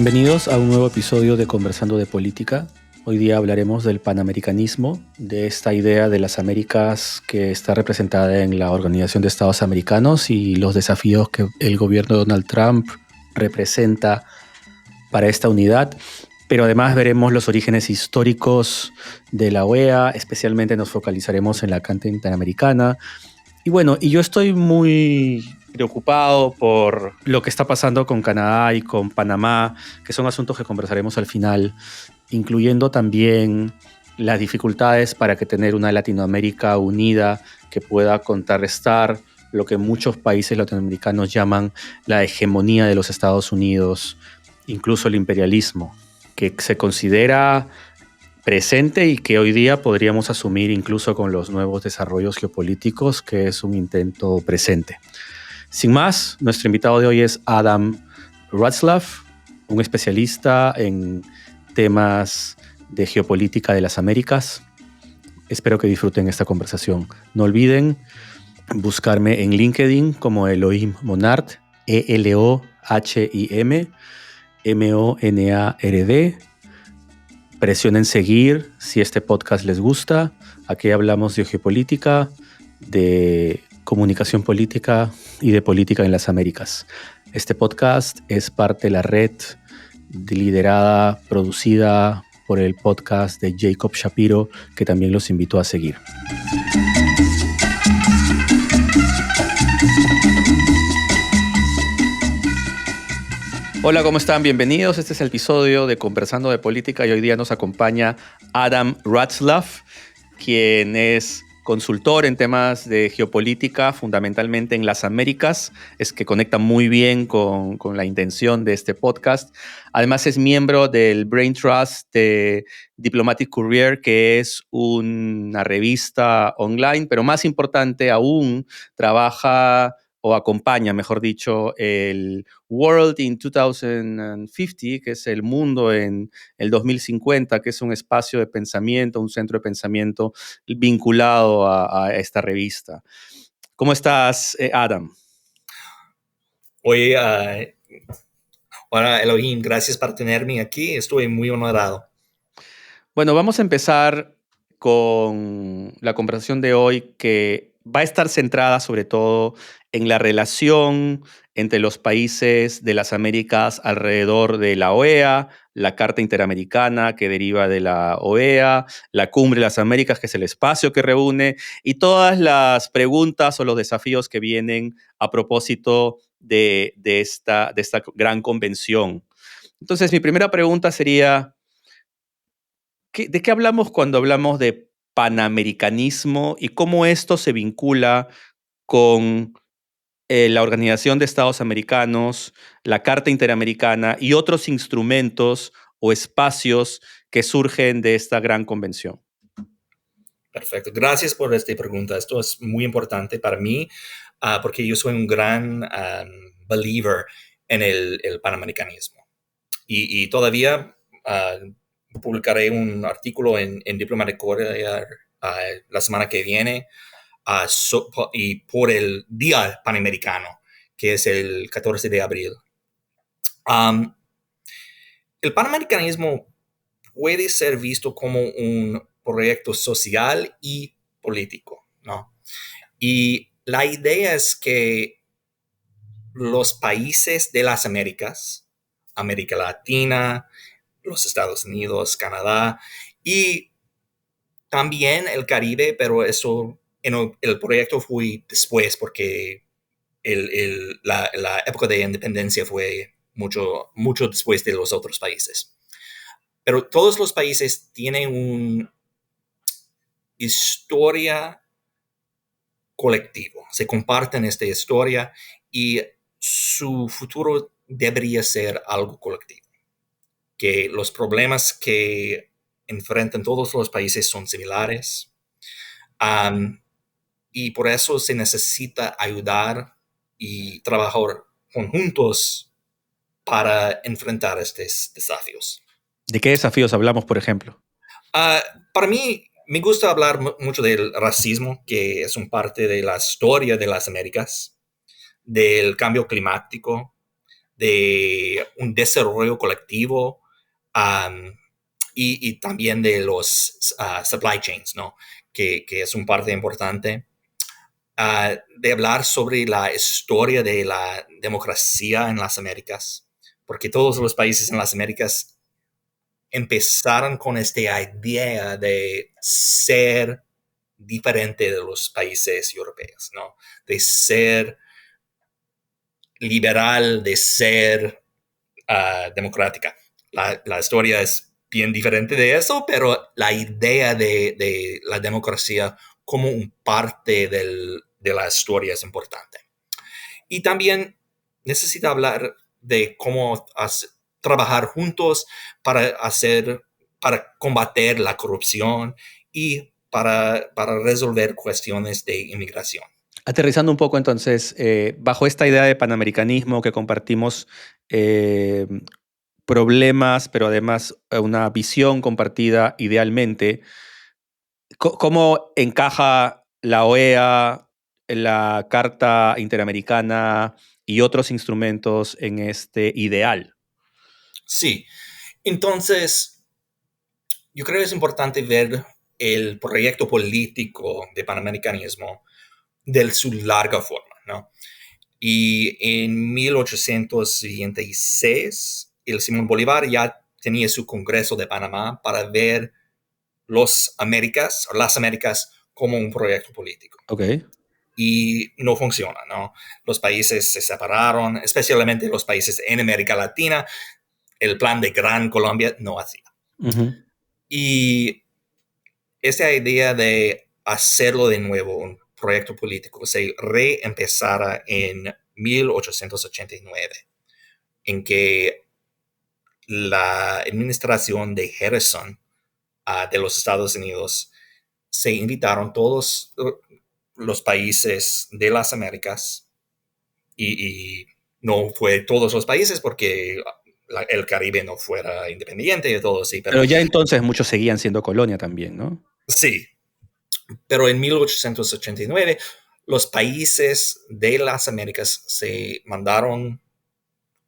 Bienvenidos a un nuevo episodio de Conversando de Política. Hoy día hablaremos del panamericanismo, de esta idea de las Américas que está representada en la Organización de Estados Americanos y los desafíos que el gobierno de Donald Trump representa para esta unidad. Pero además veremos los orígenes históricos de la OEA, especialmente nos focalizaremos en la Carta Interamericana. Y yo estoy muy preocupado por lo que está pasando con Canadá y con Panamá, que son asuntos que conversaremos al final, incluyendo también las dificultades para que tener una Latinoamérica unida que pueda contrarrestar lo que muchos países latinoamericanos llaman la hegemonía de los Estados Unidos, incluso el imperialismo, que se considera presente y que hoy día podríamos asumir incluso con los nuevos desarrollos geopolíticos que es un intento presente. Sin más, nuestro invitado de hoy es Adam Ratzlaff, un especialista en temas de geopolítica de las Américas. Espero que disfruten esta conversación. No olviden buscarme en LinkedIn como Elohim Monard, Elohim Monard. Presionen seguir si este podcast les gusta. Aquí hablamos de geopolítica, de comunicación política y de política en las Américas. Este podcast es parte de la red liderada, producida por el podcast de Jacob Shapiro, que también los invito a seguir. Hola, ¿cómo están? Bienvenidos. Este es el episodio de Conversando de Política y hoy día nos acompaña Adam Ratzlaff, quien es consultor en temas de geopolítica, fundamentalmente en las Américas, es que conecta muy bien con la intención de este podcast. Además es miembro del Brain Trust de Diplomatic Courier, que es una revista online, pero más importante aún, trabaja o acompaña, mejor dicho, el World in 2050, que es el mundo en el 2050, que es un espacio de pensamiento, un centro de pensamiento vinculado a esta revista. ¿Cómo estás, Adam? Oye, hola Elohim, gracias por tenerme aquí, estoy muy honrado. Bueno, vamos a empezar con la conversación de hoy que va a estar centrada sobre todo en la relación entre los países de las Américas alrededor de la OEA, la Carta Interamericana que deriva de la OEA, la Cumbre de las Américas, que es el espacio que reúne, y todas las preguntas o los desafíos que vienen a propósito de esta gran convención. Entonces, mi primera pregunta sería, ¿de qué hablamos cuando hablamos de panamericanismo y cómo esto se vincula con la Organización de Estados Americanos, la Carta Interamericana y otros instrumentos o espacios que surgen de esta gran convención? Perfecto, gracias por esta pregunta. Esto es muy importante para mí porque yo soy un gran believer en el panamericanismo. Y todavía publicaré un artículo en Diplomatic Courier la semana que viene y por el Día Panamericano, que es el 14 de abril. El panamericanismo puede ser visto como un proyecto social y político, ¿no? Y la idea es que los países de las Américas, América Latina, los Estados Unidos, Canadá y también el Caribe, pero eso en el proyecto fue después porque la época de independencia fue mucho después de los otros países. Pero todos los países tienen una historia colectiva, se comparten esta historia y su futuro debería ser algo colectivo. Que los problemas que enfrentan todos los países son similares y por eso se necesita ayudar y trabajar conjuntos para enfrentar estos desafíos. ¿De qué desafíos hablamos, por ejemplo? Para mí, me gusta hablar mucho del racismo, que es una parte de la historia de las Américas, del cambio climático, de un desarrollo colectivo, um, y también de los supply chains, ¿no? Que es un parte importante. De hablar sobre la historia de la democracia en las Américas, porque todos los países en las Américas empezaron con esta idea de ser diferente de los países europeos, ¿no? De ser liberal, de ser democrática. La historia es bien diferente de eso, pero la idea de la democracia como un parte de la historia es importante. Y también necesita hablar de cómo trabajar juntos para para combater la corrupción y para resolver cuestiones de inmigración. Aterrizando un poco entonces, bajo esta idea de panamericanismo que compartimos eh, problemas, pero además una visión compartida idealmente, ¿cómo encaja la OEA, la Carta Interamericana y otros instrumentos en este ideal? Sí, entonces yo creo que es importante ver el proyecto político de panamericanismo de su larga forma, ¿no? Y en 1876, el Simón Bolívar ya tenía su Congreso de Panamá para ver las Américas como un proyecto político. Ok. Y no funciona, ¿no? Los países se separaron, especialmente los países en América Latina. El plan de Gran Colombia no hacía. Ujú. Y esa idea de hacerlo de nuevo, un proyecto político, se reempezara en 1889, en que la administración de Harrison de los Estados Unidos se invitaron todos los países de las Américas y no fue todos los países porque el Caribe no fuera independiente y todo así, pero Pero ya entonces muchos seguían siendo colonia también, ¿no? sí, pero en 1889 los países de las Américas se mandaron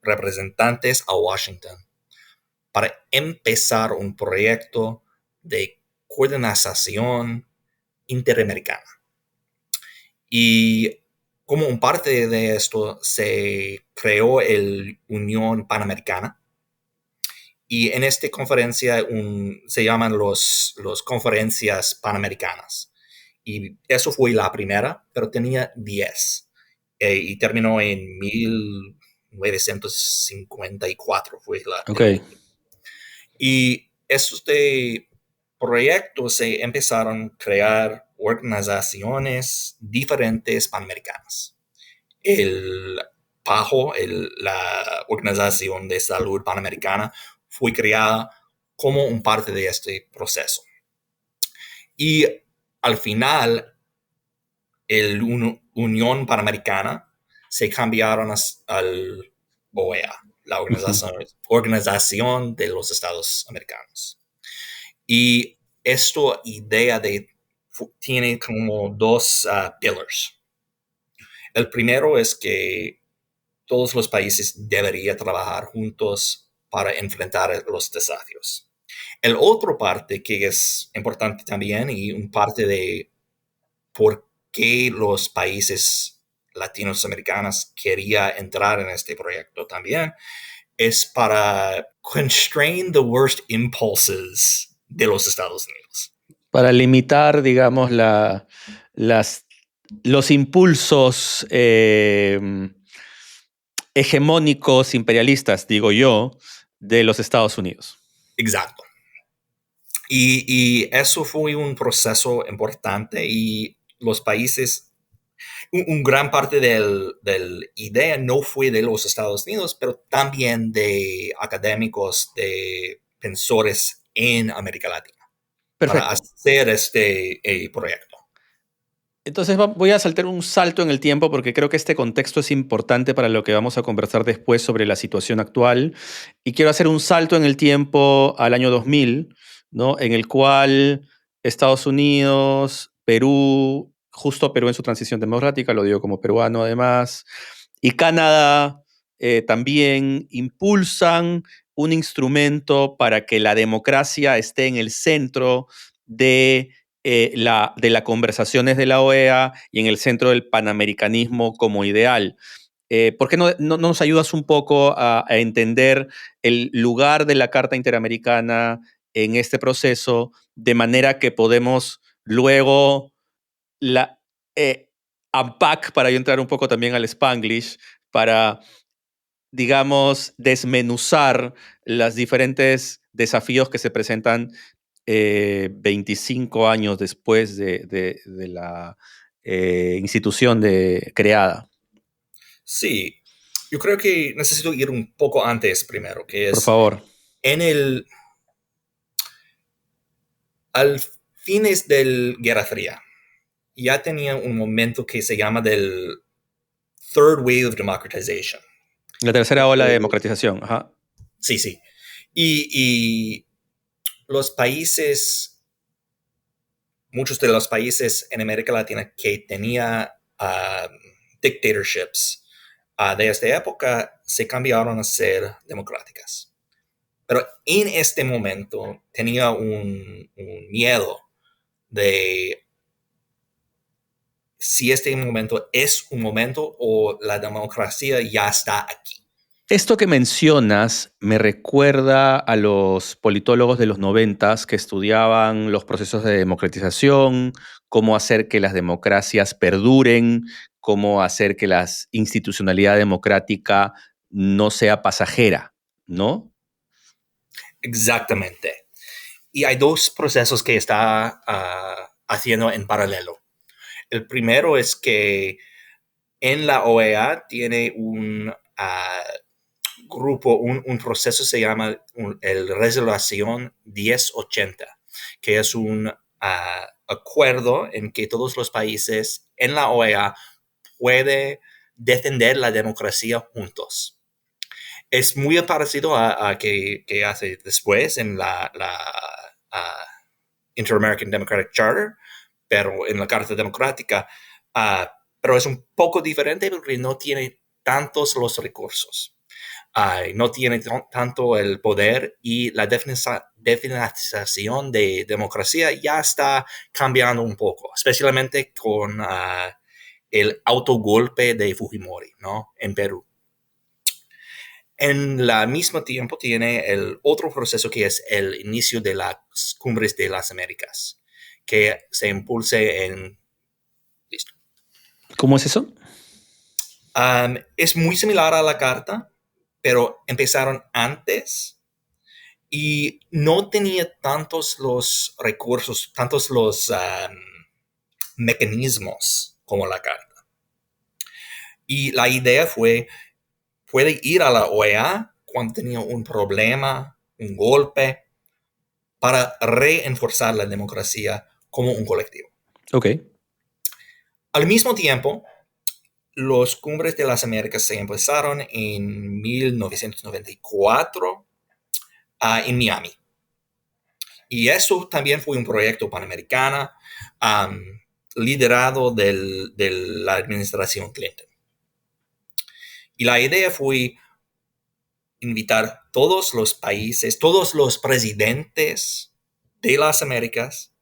representantes a Washington para empezar un proyecto de coordinación interamericana. Y como un parte de esto se creó el Unión Panamericana. Y en esta conferencia se llaman los conferencias panamericanas. Y eso fue la primera, pero tenía 10. Y terminó en 1954, fue Ok. el último. Y estos proyectos se empezaron a crear organizaciones diferentes panamericanas. El PAHO, la Organización de Salud Panamericana, fue creada como un parte de este proceso. Y al final, el Unión Panamericana se cambiaron al OEA, la Ujú. Organización de los Estados Americanos. Y esta idea tiene como dos pillars. El primero es que todos los países deberían trabajar juntos para enfrentar los desafíos. El otro parte que es importante también y un parte de por qué los países latinoamericanos querían entrar en este proyecto también es para constrain the worst impulses de los Estados Unidos. Para limitar, digamos, las, los impulsos hegemónicos imperialistas, digo yo, de los Estados Unidos. Exacto. Y eso fue un proceso importante y los países, un gran parte del idea no fue de los Estados Unidos, pero también de académicos, de pensores en América Latina, para Perfecto. hacer este proyecto. Entonces voy a saltar un salto en el tiempo porque creo que este contexto es importante para lo que vamos a conversar después sobre la situación actual. Y quiero hacer un salto en el tiempo al año 2000, ¿no? En el cual Estados Unidos, Perú, justo Perú en su transición democrática, lo digo como peruano además, y Canadá también impulsan un instrumento para que la democracia esté en el centro de las conversaciones de la OEA y en el centro del panamericanismo como ideal. ¿Por qué no nos ayudas un poco a entender el lugar de la Carta Interamericana en este proceso, de manera que podemos luego la unpack, para yo entrar un poco también al Spanglish, para, digamos, desmenuzar los diferentes desafíos que se presentan 25 años después de la institución creada? Sí, yo creo que necesito ir un poco antes primero, que Por es favor. en el, al fines del Guerra Fría, ya tenía un momento que se llama del Third Wave of Democratization. La tercera ola de democratización. Ajá. Sí, sí. Y los países, muchos de los países en América Latina que tenía dictatorships de esta época se cambiaron a ser democráticas. Pero en este momento tenía un miedo de si este momento es un momento o la democracia ya está aquí. Esto que mencionas me recuerda a los politólogos de los 90 que estudiaban los procesos de democratización, cómo hacer que las democracias perduren, cómo hacer que la institucionalidad democrática no sea pasajera, ¿no? Exactamente. Y hay dos procesos que está haciendo en paralelo. El primero es que en la OEA tiene un grupo, un proceso se llama el Resolución 1080, que es un acuerdo en que todos los países en la OEA pueden defender la democracia juntos. Es muy parecido a que hace después en la Inter-American Democratic Charter, pero en la Carta Democrática, pero es un poco diferente porque no tiene tantos los recursos. No tiene tanto el poder y la definición de democracia ya está cambiando un poco, especialmente con el autogolpe de Fujimori, ¿no? En Perú. En el mismo tiempo tiene el otro proceso que es el inicio de las cumbres de las Américas, que se impulse en... Listo. ¿Cómo es eso? Es muy similar a la carta, pero empezaron antes y no tenía tantos los recursos, tantos los mecanismos como la carta. Y la idea fue, puede ir a la OEA cuando tenía un problema, un golpe, para reenforzar la democracia como un colectivo. Ok. Al mismo tiempo, los cumbres de las Américas se empezaron en 1994 en Miami. Y eso también fue un proyecto panamericano liderado de la administración Clinton. Y la idea fue invitar todos los países, todos los presidentes de las Américas,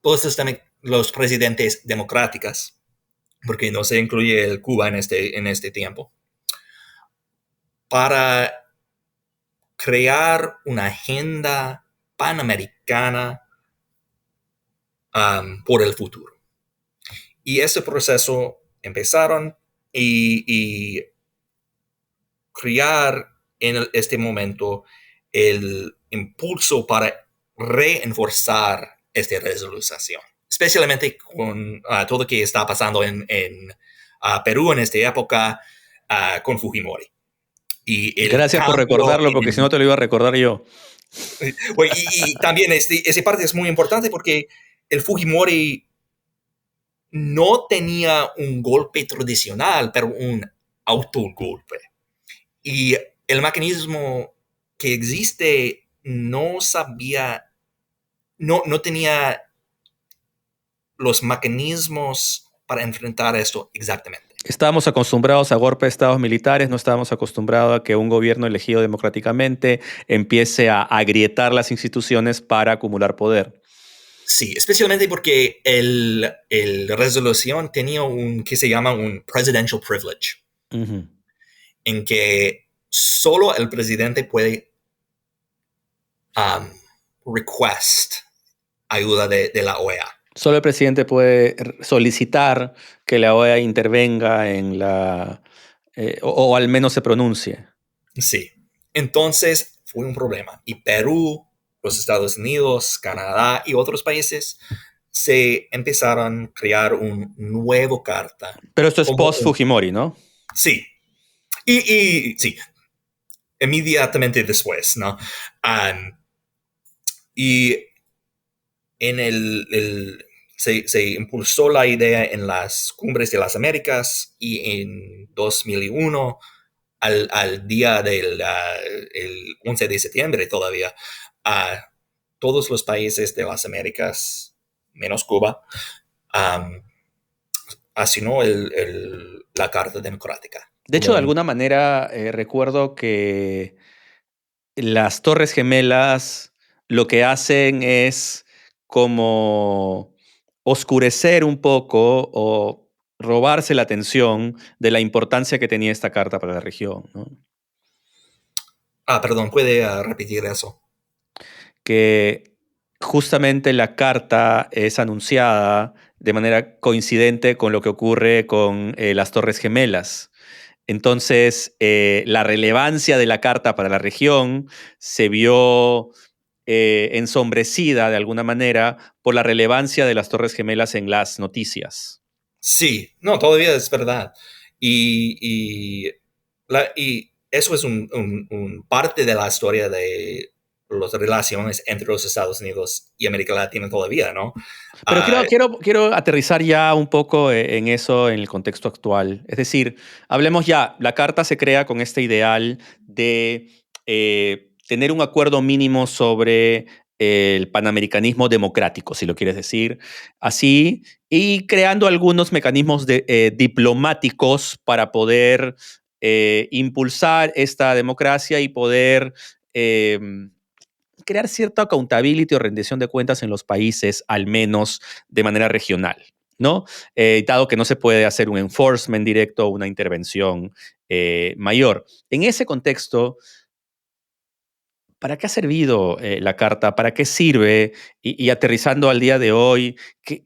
todos los presidentes democráticos, porque no se incluye el Cuba en este tiempo, para crear una agenda panamericana por el futuro. Y ese proceso empezaron y crear en este momento el impulso para reenforzar esta resolución, especialmente con todo lo que está pasando en Perú en esta época con Fujimori. Y el Gracias por cambio recordarlo, porque si no te lo iba a recordar yo. Bueno, y también esa parte es muy importante porque el Fujimori no tenía un golpe tradicional, pero un autogolpe. Y el mecanismo que existe no sabía, no tenía los mecanismos para enfrentar esto exactamente. Estábamos acostumbrados a golpes de estados militares, no estábamos acostumbrados a que un gobierno elegido democráticamente empiece a agrietar las instituciones para acumular poder. Sí, especialmente porque el resolución tenía un que se llama un presidential privilege, Ujú. en que solo el presidente puede um, request ayuda de la OEA. Solo el presidente puede solicitar que la OEA intervenga en o al menos se pronuncie. Sí. Entonces fue un problema. Y Perú, los Estados Unidos, Canadá y otros países se empezaron a crear un nuevo carta. Pero esto es Como post-Fujimori, ¿no? sí. Y sí, inmediatamente después, ¿no? Y en se impulsó la idea en las cumbres de las Américas y en 2001, al día del el 11 de septiembre todavía, a todos los países de las Américas, menos Cuba, um, asignó la Carta Democrática. De hecho, Como de alguna manera, recuerdo que las Torres Gemelas lo que hacen es como oscurecer un poco o robarse la atención de la importancia que tenía esta carta para la región, ¿no? perdón, ¿puede repetir eso? Que justamente la carta es anunciada de manera coincidente con lo que ocurre con las Torres Gemelas. Entonces, la relevancia de la carta para la región se vio ensombrecida de alguna manera por la relevancia de las Torres Gemelas en las noticias. Sí, no, todavía es verdad. Y, y eso es un parte de la historia de las relaciones entre los Estados Unidos y América Latina todavía, ¿no? Pero Ah, quiero aterrizar ya un poco en eso, en el contexto actual. Es decir, hablemos ya, la carta se crea con este ideal de tener un acuerdo mínimo sobre el panamericanismo democrático, si lo quieres decir así, y creando algunos mecanismos diplomáticos para poder impulsar esta democracia y poder crear cierta accountability o rendición de cuentas en los países, al menos de manera regional, ¿no? Dado que no se puede hacer un enforcement directo o una intervención mayor. En ese contexto, ¿para qué ha servido la carta? ¿Para qué sirve? Y aterrizando al día de hoy,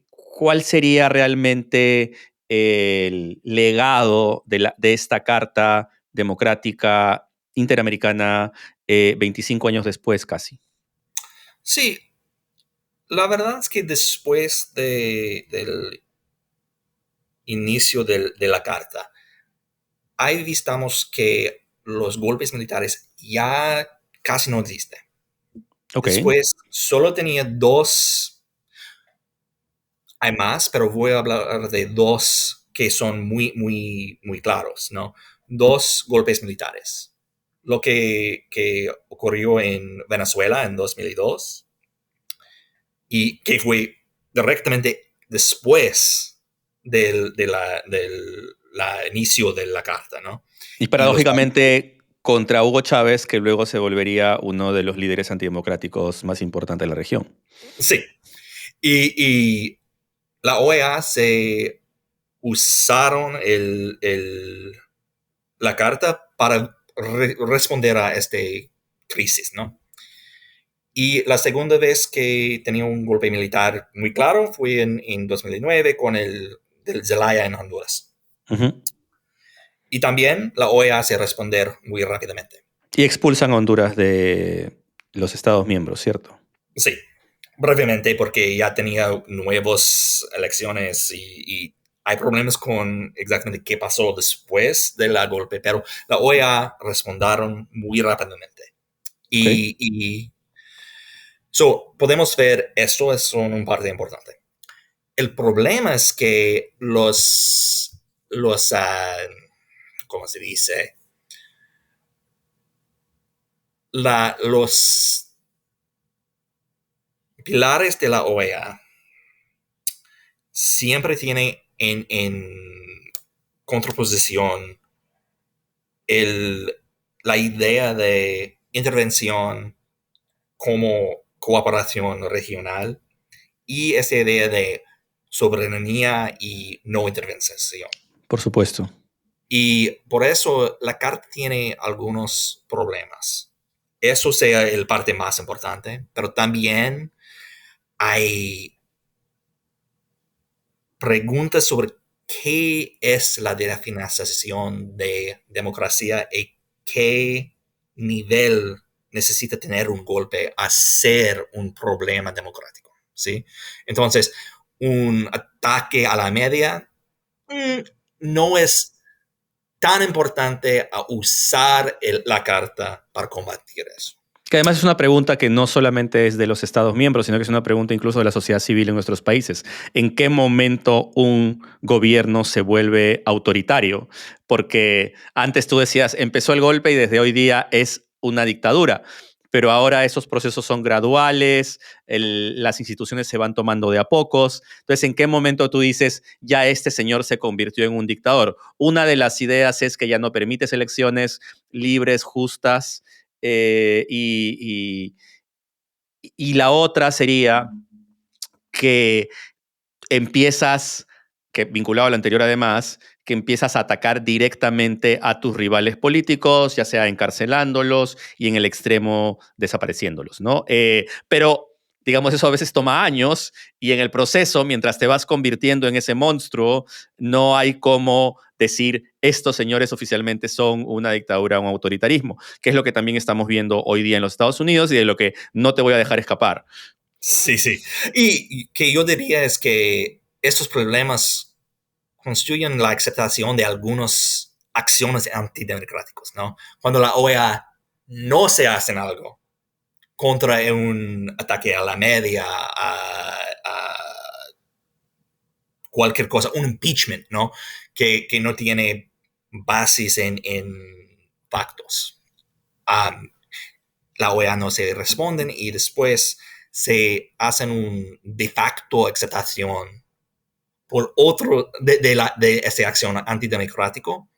¿cuál sería realmente el legado de esta carta democrática interamericana 25 años después casi? sí, la verdad es que después del inicio de la carta, ahí vistamos que los golpes militares ya casi no existen. Ok. Después solo tenía dos. Hay más, pero voy a hablar de dos que son muy, muy, muy claros, ¿no? Dos golpes militares. Lo que ocurrió en Venezuela en 2002 y que fue directamente después del inicio de la carta, ¿no? Y Y los países, paradójicamente contra Hugo Chávez, que luego se volvería uno de los líderes antidemocráticos más importantes de la región. sí. Y la OEA se usaron la carta para responder a esta crisis, ¿no? Y la segunda vez que tenía un golpe militar muy claro fue en 2009 con el del Zelaya en Honduras. Ujú. Y también la OEA hace responder muy rápidamente. Y expulsan a Honduras de los Estados miembros, ¿cierto? Sí, brevemente porque ya tenía nuevas elecciones y hay problemas con exactamente qué pasó después de la golpe, pero la OEA respondieron muy rápidamente. Ok. Y so, podemos ver esto es un parte importante. El problema es que ¿cómo se dice? Los pilares de la OEA siempre tienen contraposición la idea de intervención como cooperación regional y esa idea de soberanía y no intervención. Por supuesto. Y por eso la carta tiene algunos problemas. Eso sea el parte más importante, pero también hay preguntas sobre qué es la definición de democracia y qué nivel necesita tener un golpe a ser un problema democrático, ¿sí? Entonces, un ataque a la media no es tan importante a usar la carta para combatir eso. Que además es una pregunta que no solamente es de los Estados miembros, sino que es una pregunta incluso de la sociedad civil en nuestros países. ¿En qué momento un gobierno se vuelve autoritario? Porque antes tú decías, empezó el golpe y desde hoy día es una dictadura. Pero ahora esos procesos son graduales, las instituciones se van tomando de a pocos. Entonces, ¿en qué momento tú dices, ya este señor se convirtió en un dictador? Una de las ideas es que ya no permites elecciones libres, justas, eh, y, y la otra sería que empiezas, que vinculado a lo anterior además, que empiezas a atacar directamente a tus rivales políticos, ya sea encarcelándolos y en el extremo desapareciéndolos, ¿no? Pero digamos, eso a veces toma años y en el proceso, mientras te vas convirtiendo en ese monstruo, no hay cómo decir estos señores oficialmente son una dictadura, un autoritarismo, que es lo que también estamos viendo hoy día en los Estados Unidos y de lo que no te voy a dejar escapar. Sí, sí. Y que yo diría es que estos problemas constituyen la aceptación de algunas acciones antidemocráticas, ¿no? Cuando la OEA no se hace algo contra un ataque a la media, a cualquier cosa, un impeachment, ¿no? Que no tiene bases en factos. Um, la OEA no se responden y después se hacen un de facto aceptación por otro de esta acción antidemocrático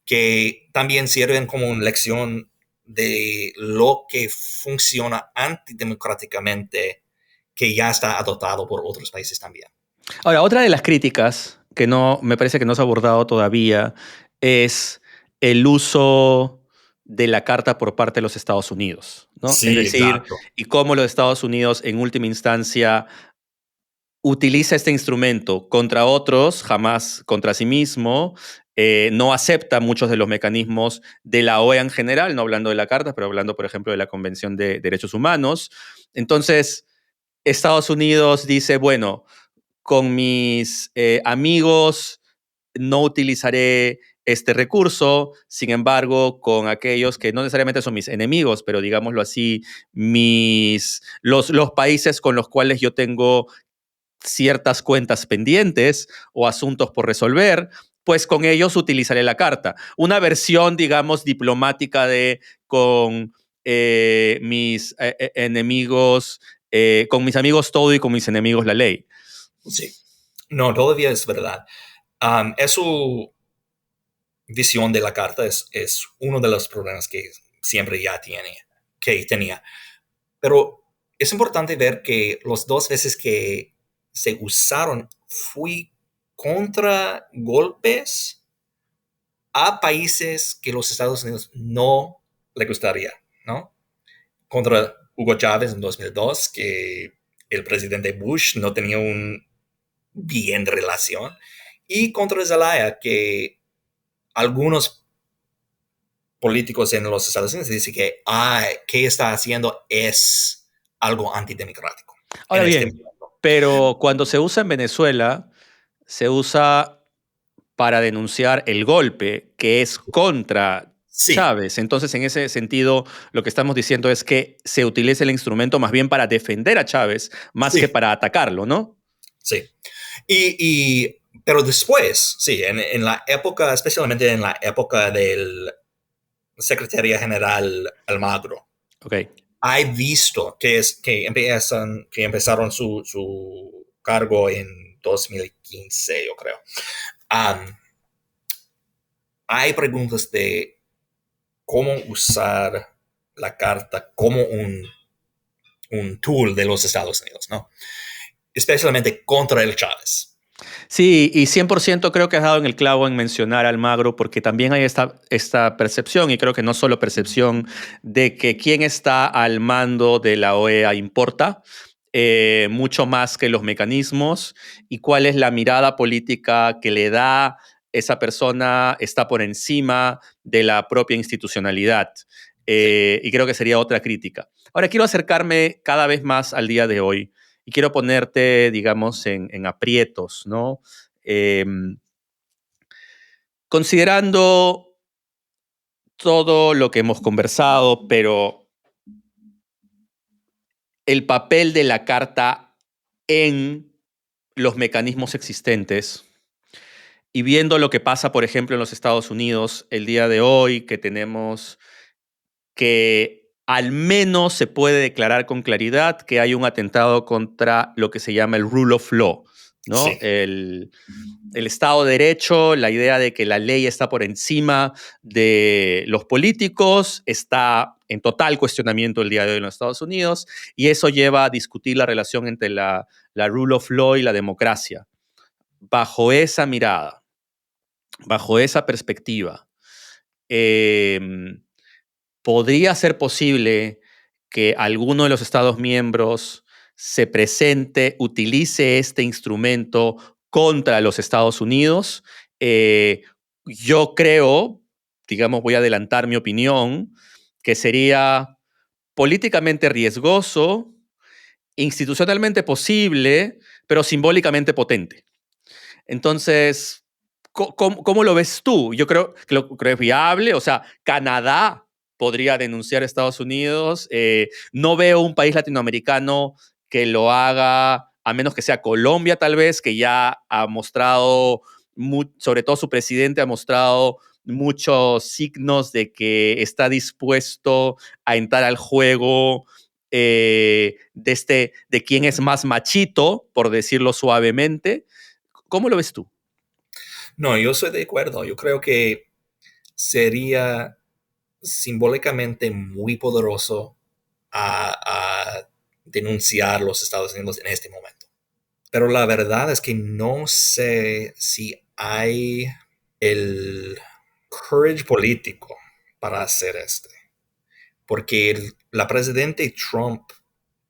que también sirven como una lección de lo que funciona antidemocráticamente que ya está adoptado por otros países también. Ahora, otra de las críticas que no me parece que no se ha abordado todavía es el uso de la carta por parte de los Estados Unidos, ¿no? Es Sí, decir, exacto. y cómo los Estados Unidos en última instancia utiliza este instrumento contra otros, jamás contra sí mismo, no acepta muchos de los mecanismos de la OEA en general, no hablando de la carta, pero hablando, por ejemplo, de la Convención de Derechos Humanos. Entonces, Estados Unidos dice, bueno, con mis amigos no utilizaré este recurso, sin embargo, con aquellos que no necesariamente son mis enemigos, pero digámoslo así, los países con los cuales yo tengo ciertas cuentas pendientes o asuntos por resolver, pues con ellos utilizaré la carta. Una versión, digamos, diplomática de con mis enemigos, con mis amigos todo y con mis enemigos la ley. Sí. No, todavía es verdad. Su visión de la carta es uno de los problemas que siempre ya que tenía. Pero es importante ver que las dos veces que se usaron fui contra golpes a países que los Estados Unidos no le gustaría, ¿no? Contra Hugo Chávez en 2002, que el presidente Bush no tenía un bien relación, y contra Zelaya, que algunos políticos en los Estados Unidos dicen que ¿qué está haciendo? Es algo antidemocrático Ahora en este bien, momento. pero cuando se usa en Venezuela, se usa para denunciar el golpe que es contra Sí, Chávez. Entonces, en ese sentido, lo que estamos diciendo es que se utiliza el instrumento más bien para defender a Chávez más que sí, para atacarlo, ¿no? sí. Pero después, sí, en la época, especialmente en la época del secretario general Almagro, Ok. he visto que empezaron su cargo en 2015, yo creo. Um, hay preguntas de cómo usar la carta como un tool de los Estados Unidos, ¿no? Especialmente contra el Chávez. Sí, y 100% creo que has dado en el clavo en mencionar a Almagro, porque también hay esta percepción, y creo que no solo percepción, de que quién está al mando de la OEA importa, mucho más que los mecanismos, y cuál es la mirada política que le da esa persona está por encima de la propia institucionalidad. Sí. Y creo que sería otra crítica. Ahora, quiero acercarme cada vez más al día de hoy y quiero ponerte, digamos, en aprietos, ¿no? Eh, Considerando todo lo que hemos conversado, pero el papel de la carta en los mecanismos existentes y viendo lo que pasa, por ejemplo, en los Estados Unidos el día de hoy, que tenemos que al menos se puede declarar con claridad que hay un atentado contra lo que se llama el rule of law, ¿no? Sí. El Estado de Derecho, la idea de que la ley está por encima de los políticos, está en total cuestionamiento el día de hoy en los Estados Unidos, y eso lleva a discutir la relación entre la rule of law y la democracia. Bajo esa mirada, bajo esa perspectiva, eh, ¿podría ser posible que alguno de los Estados miembros se presente, utilice este instrumento contra los Estados Unidos? Yo creo, digamos, voy a adelantar mi opinión, que sería políticamente riesgoso, institucionalmente posible, pero simbólicamente potente. Entonces, ¿cómo lo ves tú? Yo creo que creo es viable. O sea, Canadá podría denunciar a Estados Unidos. No veo un país latinoamericano que lo haga, a menos que sea Colombia tal vez, que ya ha mostrado, sobre todo su presidente ha mostrado muchos signos de que está dispuesto a entrar al juego de quién es más machito, por decirlo suavemente. ¿Cómo lo ves tú? No, yo soy de acuerdo. Yo creo que sería simbólicamente muy poderoso a denunciar los Estados Unidos en este momento. Pero la verdad es que no sé si hay el courage político para hacer esto. Porque la presidente Trump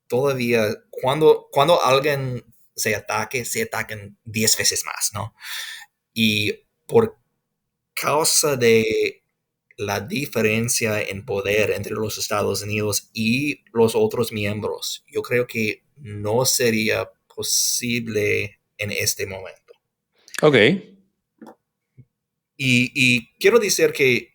todavía, cuando alguien se atacan 10 veces más, ¿no? Y por causa de la diferencia en poder entre los Estados Unidos y los otros miembros, yo creo que no sería posible en este momento. Ok. Y quiero decir que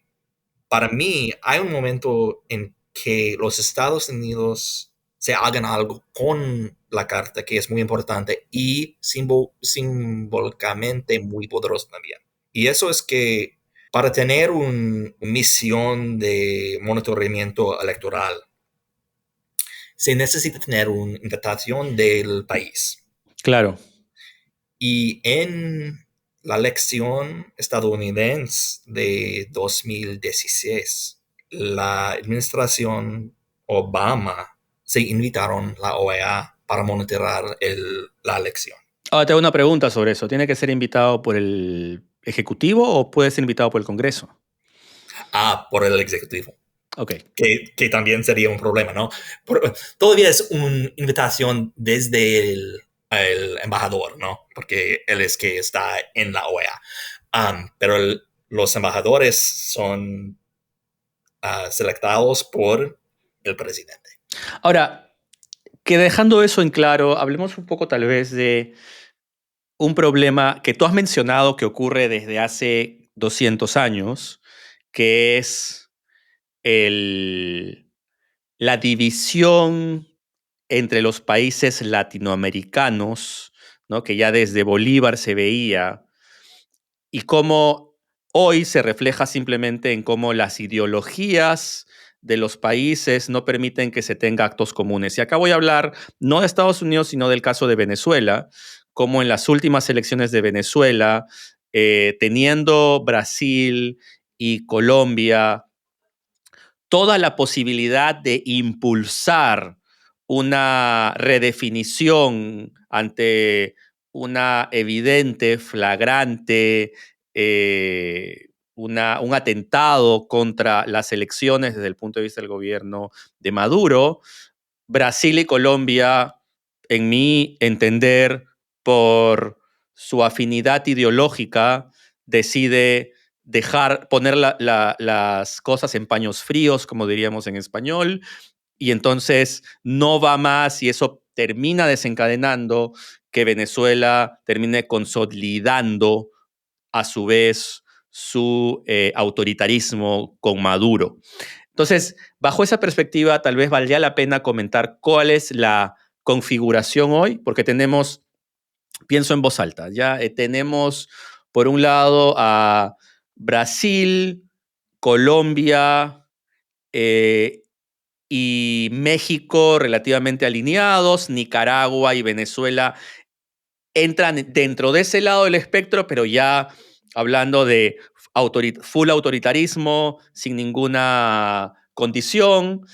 para mí hay un momento en que los Estados Unidos se hagan algo con la carta que es muy importante y simbólicamente muy poderoso también. Y eso es que para tener una misión de monitoramiento electoral se necesita tener una invitación del país. Claro. Y en la elección estadounidense de 2016, la administración Obama se invitaron a la OEA para monitorar la elección. Ahora te hago una pregunta sobre eso. ¿Tiene que ser invitado por el Ejecutivo o puede ser invitado por el Congreso? Por el Ejecutivo, Ok. que también sería un problema, ¿no? Todavía es una invitación desde el embajador, ¿no? Porque él es que está en la OEA. Pero los embajadores son selectados por el presidente. Ahora, que dejando eso en claro, hablemos un poco tal vez de un problema que tú has mencionado que ocurre desde hace 200 años, que es el, la división entre los países latinoamericanos, ¿no? Que ya desde Bolívar se veía, y cómo hoy se refleja simplemente en cómo las ideologías de los países no permiten que se tenga actos comunes. Y acá voy a hablar no de Estados Unidos, sino del caso de Venezuela, como en las últimas elecciones de Venezuela, teniendo Brasil y Colombia, toda la posibilidad de impulsar una redefinición ante una evidente, flagrante, un atentado contra las elecciones desde el punto de vista del gobierno de Maduro, Brasil y Colombia, en mi entender, por su afinidad ideológica, decide poner las cosas en paños fríos, como diríamos en español, y entonces no va más y eso termina desencadenando que Venezuela termine consolidando a su vez su autoritarismo con Maduro. Entonces, bajo esa perspectiva, tal vez valdría la pena comentar cuál es la configuración hoy, porque tenemos, pienso en voz alta, ya tenemos por un lado a Brasil, Colombia y México relativamente alineados, Nicaragua y Venezuela entran dentro de ese lado del espectro, pero ya hablando de full autoritarismo, sin ninguna condición.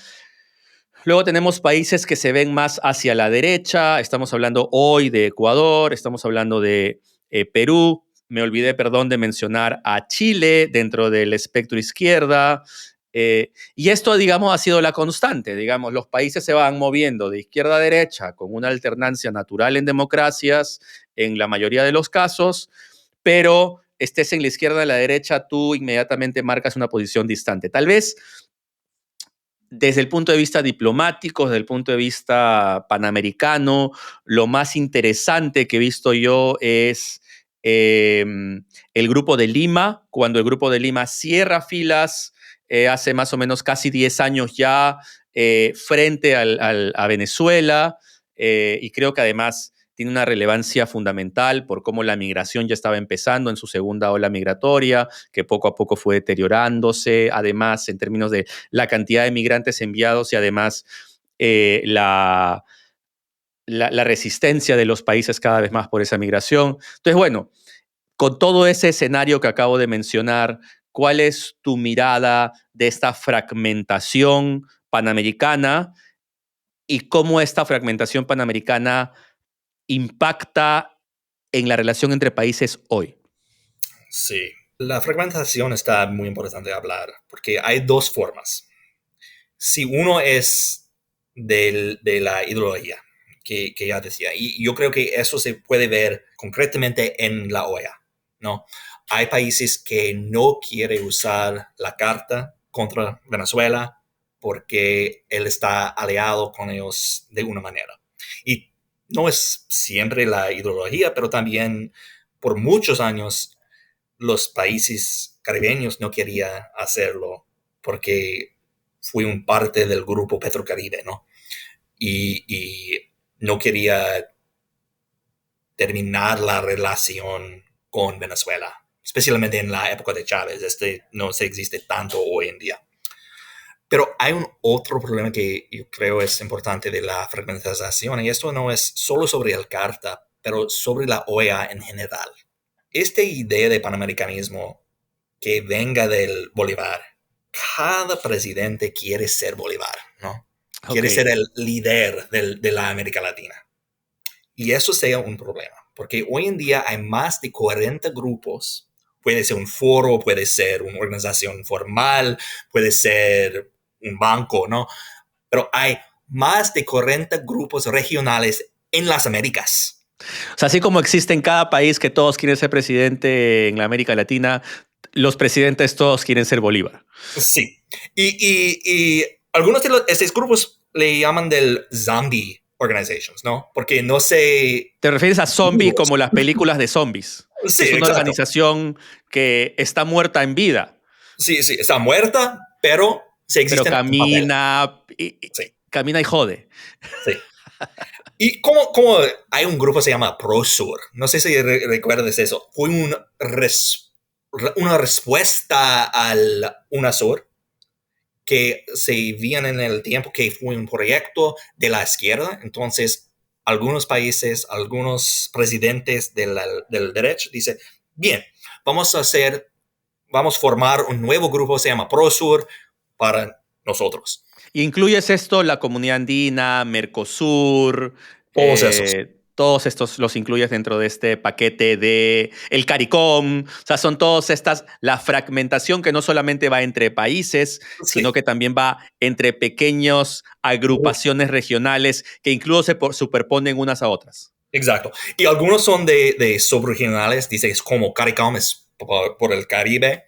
Luego tenemos países que se ven más hacia la derecha. Estamos hablando hoy de Ecuador, estamos hablando de Perú. Me olvidé, perdón, de mencionar a Chile dentro del espectro izquierda. Y esto, digamos, ha sido la constante. Digamos, los países se van moviendo de izquierda a derecha con una alternancia natural en democracias, en la mayoría de los casos, pero estés en la izquierda o en la derecha, tú inmediatamente marcas una posición distante. Tal vez desde el punto de vista diplomático, desde el punto de vista panamericano, lo más interesante que he visto yo es el Grupo de Lima, cuando el Grupo de Lima cierra filas hace más o menos casi 10 años ya frente a Venezuela, y creo que además tiene una relevancia fundamental por cómo la migración ya estaba empezando en su segunda ola migratoria, que poco a poco fue deteriorándose, además en términos de la cantidad de migrantes enviados y además la resistencia de los países cada vez más por esa migración. Entonces, bueno, con todo ese escenario que acabo de mencionar, ¿cuál es tu mirada de esta fragmentación panamericana y cómo esta fragmentación panamericana impacta en la relación entre países hoy? Sí, la fragmentación está muy importante de hablar porque hay dos formas. Si uno es de la ideología, que ya decía, y yo creo que eso se puede ver concretamente en la OEA, ¿no? Hay países que no quieren usar la carta contra Venezuela porque él está aliado con ellos de una manera. Y no es siempre la ideología, pero también por muchos años los países caribeños no querían hacerlo porque fui un parte del grupo Petrocaribe, ¿no? Y no quería terminar la relación con Venezuela, especialmente en la época de Chávez. No se existe tanto hoy en día. Pero hay un otro problema que yo creo es importante de la fragmentación, y esto no es solo sobre el Carta, pero sobre la OEA en general. Esta idea de panamericanismo que venga del Bolívar, cada presidente quiere ser Bolívar, ¿no? Quiere ser Ok. el líder de la América Latina. Y eso sea un problema, porque hoy en día hay más de 40 grupos. Puede ser un foro, puede ser una organización formal, puede ser un banco, ¿no? Pero hay más de 40 grupos regionales en las Américas. O sea, así como existe en cada país que todos quieren ser presidente en la América Latina, los presidentes todos quieren ser Bolívar. Sí. Y algunos de estos grupos le llaman del zombie organizations, ¿no? Porque no se... ¿Te refieres a zombie como las películas de zombies? Que Sí, es una exacto. organización que está muerta en vida, Sí, sí, está muerta, pero se pero existen en papel. Sí, camina y jode. sí. Y como hay un grupo que se llama ProSur, no sé si recuerdas eso, fue una respuesta al UNASUR que se viene en el tiempo que fue un proyecto de la izquierda. Entonces, algunos países, algunos presidentes del derecho dicen, bien, vamos a formar un nuevo grupo, se llama Prosur, para nosotros. ¿Incluyes esto, la comunidad andina, Mercosur, Todos esos. todos estos los incluyes dentro de este paquete de el CARICOM? O sea, son todas estas, la fragmentación que no solamente va entre países, Sí, sino que también va entre pequeñas agrupaciones regionales que incluso se superponen unas a otras. exacto. Y algunos son de subregionales, dices como CARICOM es por el Caribe,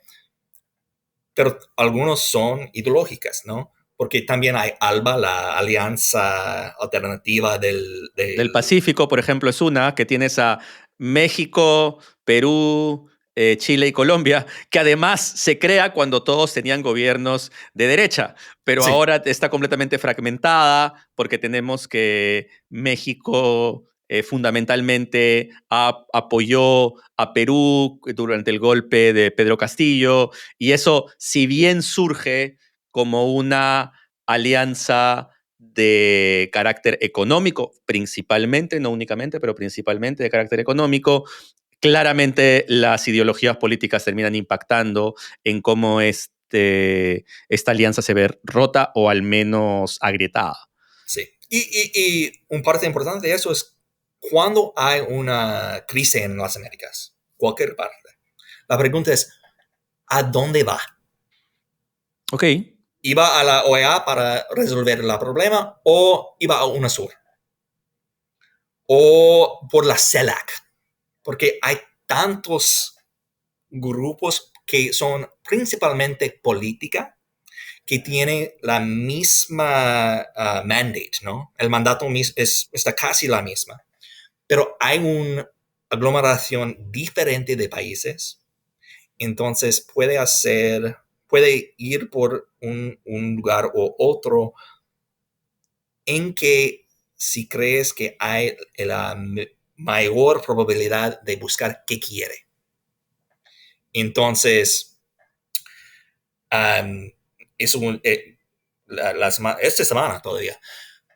pero algunos son ideológicas, ¿no? Porque también hay ALBA, la Alianza Alternativa Del Pacífico, por ejemplo, es una que tienes a México, Perú, Chile y Colombia, que además se crea cuando todos tenían gobiernos de derecha, pero Sí, ahora está completamente fragmentada porque tenemos que México fundamentalmente apoyó a Perú durante el golpe de Pedro Castillo, y eso, si bien surge como una alianza de carácter económico, principalmente, no únicamente, pero principalmente de carácter económico, claramente las ideologías políticas terminan impactando en cómo esta alianza se ve rota o al menos agrietada. sí. Y un parte importante de eso es cuando hay una crisis en las Américas, cualquier parte. La pregunta es, ¿a dónde va? Ok. ¿Iba a la OEA para resolver el problema o iba a UNASUR? ¿O por la CELAC? Porque hay tantos grupos que son principalmente política que tienen la misma mandate, ¿no? El mandato está casi la misma, pero hay una aglomeración diferente de países, entonces puede ir por un lugar o otro en que si crees que hay la mayor probabilidad de buscar qué quiere. Entonces, um, es esta semana todavía,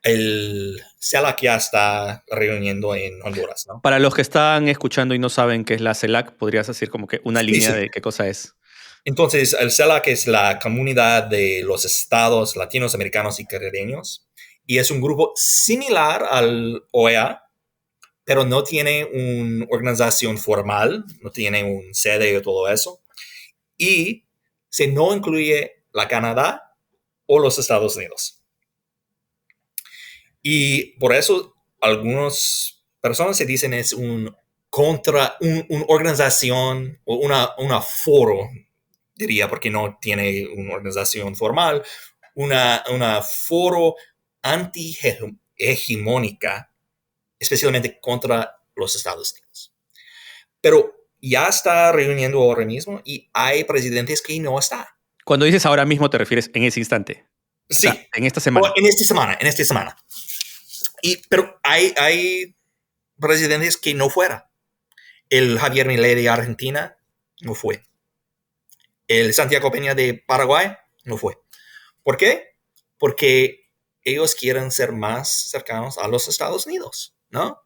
el CELAC ya está reuniendo en Honduras, ¿no? Para los que están escuchando y no saben qué es la CELAC, podrías decir como que una Sí, línea sí. de qué cosa es. Entonces, el CELAC es la comunidad de los estados latinos, americanos y caribeños, y es un grupo similar al OEA, pero no tiene una organización formal, no tiene un sede y todo eso, y se no incluye la Canadá o los Estados Unidos. Y por eso algunas personas se dicen es una organización o una foro, diría, porque no tiene una organización formal, una foro anti-hegemónica, especialmente contra los Estados Unidos. Pero ya está reuniendo ahora mismo y hay presidentes que no están. Cuando dices ahora mismo, te refieres en ese instante. O sea, Sí, en esta o semana. en esta semana. Pero hay presidentes que no fueron. El Javier Milei de Argentina no fue. El Santiago Peña de Paraguay no fue. ¿Por qué? Porque ellos quieren ser más cercanos a los Estados Unidos, ¿no?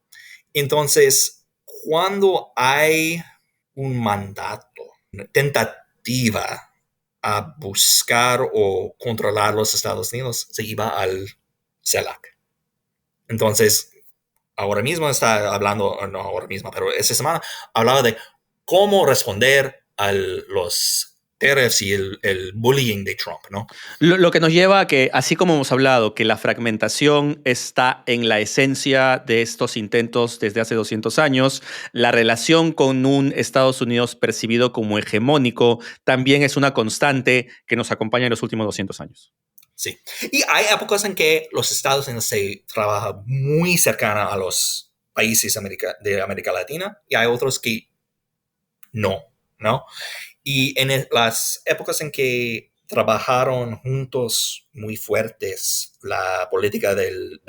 Entonces, cuando hay un mandato, una tentativa a buscar o controlar los Estados Unidos, se iba al CELAC. Entonces, ahora mismo está hablando, no ahora mismo, pero esta semana hablaba de cómo responder a los tariffs y el bullying de Trump, ¿no? Lo que nos lleva a que, así como hemos hablado, que la fragmentación está en la esencia de estos intentos desde hace 200 años, la relación con un Estados Unidos percibido como hegemónico también es una constante que nos acompaña en los últimos 200 años. Sí. Y hay épocas en que los Estados Unidos se trabaja muy cercana a los países de América Latina y hay otros que no, ¿no? Y en las épocas en que trabajaron juntos muy fuertes la política del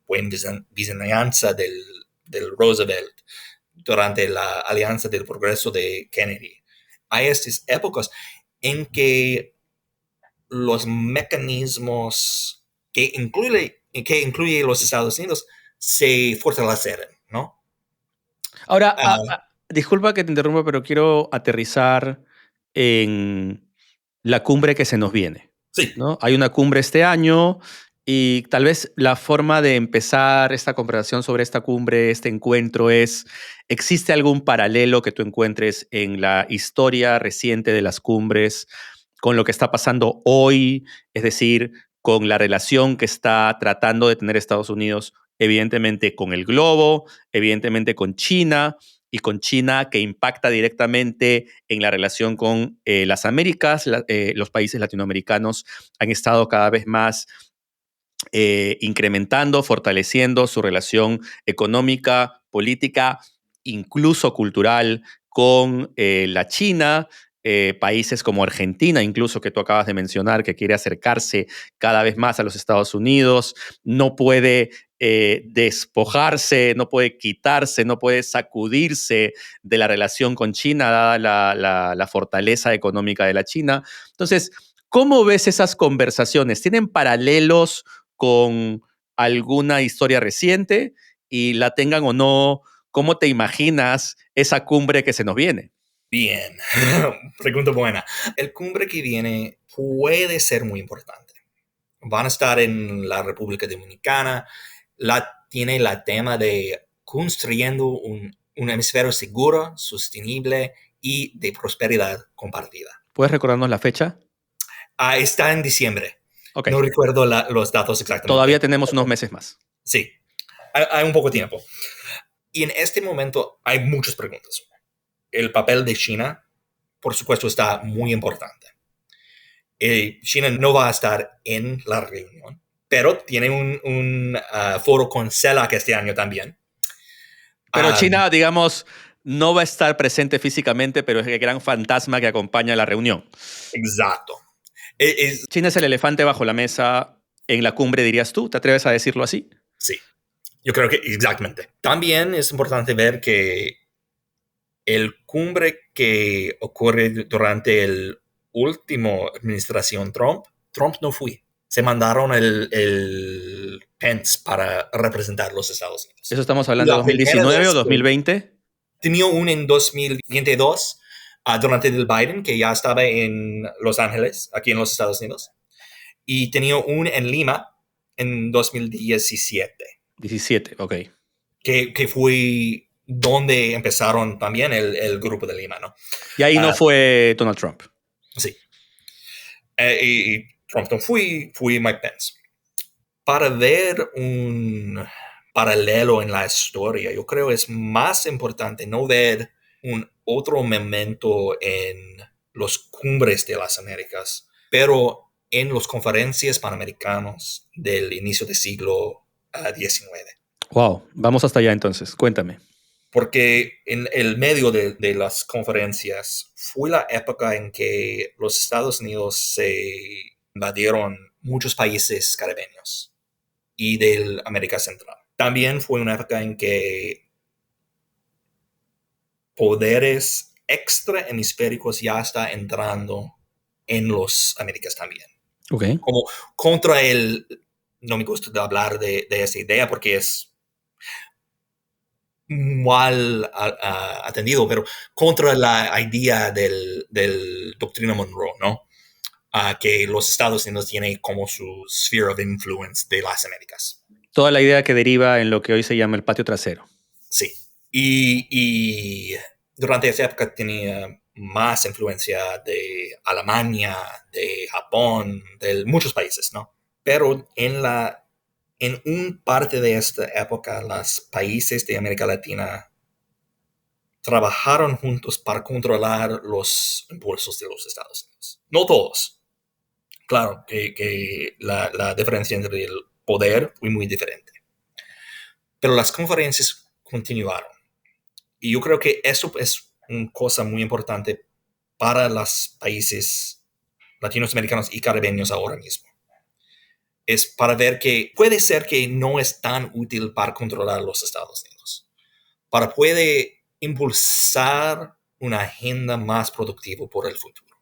buen vizinanza del Roosevelt durante la alianza del progreso de Kennedy, hay estas épocas en que los mecanismos que incluye los Estados Unidos se fortalecieron, ¿no? Ahora, Uh, disculpa que te interrumpa, pero quiero aterrizar en la cumbre que se nos viene, Sí, ¿no? Hay una cumbre este año y tal vez la forma de empezar esta conversación sobre esta cumbre, este encuentro es, ¿existe algún paralelo que tú encuentres en la historia reciente de las cumbres con lo que está pasando hoy? Es decir, con la relación que está tratando de tener Estados Unidos, evidentemente con el globo, evidentemente con China, y con China que impacta directamente en la relación con las Américas. Los países latinoamericanos han estado cada vez más incrementando, fortaleciendo su relación económica, política, incluso cultural con la China. Países como Argentina, incluso que tú acabas de mencionar, que quiere acercarse cada vez más a los Estados Unidos, no puede despojarse, no puede quitarse, no puede sacudirse de la relación con China, dada la fortaleza económica de la China. Entonces, ¿cómo ves esas conversaciones? ¿Tienen paralelos con alguna historia reciente? Y la tengan o no, ¿cómo te imaginas esa cumbre que se nos viene? bien. Pregunta buena. El cumbre que viene puede ser muy importante. Van a estar en la República Dominicana. Tiene la tema de construyendo un hemisferio seguro, sostenible y de prosperidad compartida. ¿Puedes recordarnos la fecha? Está en diciembre. Ok, No recuerdo los datos todavía exactamente. tenemos unos meses más. Sí, hay un poco de tiempo. Y en este momento hay muchas preguntas. El papel de China, por supuesto, está muy importante. China no va a estar en la reunión, pero tiene un foro con CELAC este año también. Pero Um, China, digamos, no va a estar presente físicamente, pero es el gran fantasma que acompaña la reunión. exacto. China es el elefante bajo la mesa en la cumbre, dirías tú. ¿Te atreves a decirlo así? Sí, yo creo que exactamente. También es importante ver que el cumbre que ocurre durante el último administración Trump no fue. Se mandaron el Pence para representar los Estados Unidos. ¿Eso estamos Y hablando de la primera 2019 o vez que 2020? tenía un en 2022 durante el Biden, que ya estaba en Los Ángeles, aquí en los Estados Unidos, y tenía un en Lima en 2017, 17, ok. que fue donde empezaron también el grupo de Lima, ¿no? Y ahí no Uh, fue Donald Trump. sí. Y Trump no fui Mike Pence. Para ver un paralelo en la historia, yo creo es más importante no ver un otro momento en los cumbres de las Américas, pero en las conferencias panamericanos del inicio del siglo XIX. Wow, vamos hasta allá entonces. Cuéntame. Porque en el medio de las conferencias fue la época en que los Estados Unidos se invadieron muchos países caribeños y de América Central. También fue una época en que poderes extra hemisféricos ya está entrando en los Américas también. Ok. Como contra el, no me gusta hablar de esa idea porque es mal atendido, pero contra la idea del doctrina Monroe, ¿no? Que los Estados Unidos tienen como su sphere of influence de las Américas. Toda la idea que deriva en lo que hoy se llama el patio trasero. Sí. Y durante esa época tenía más influencia de Alemania, de Japón, de muchos países, ¿no? Pero en un parte de esta época, los países de América Latina trabajaron juntos para controlar los impulsos de los Estados Unidos. No todos. Claro que la diferencia entre el poder fue muy diferente. Pero las conferencias continuaron. Y yo creo que eso es una cosa muy importante para los países latinoamericanos y caribeños ahora mismo. Es para ver que puede ser que no es tan útil para controlar los Estados Unidos, para puede impulsar una agenda más productiva por el futuro.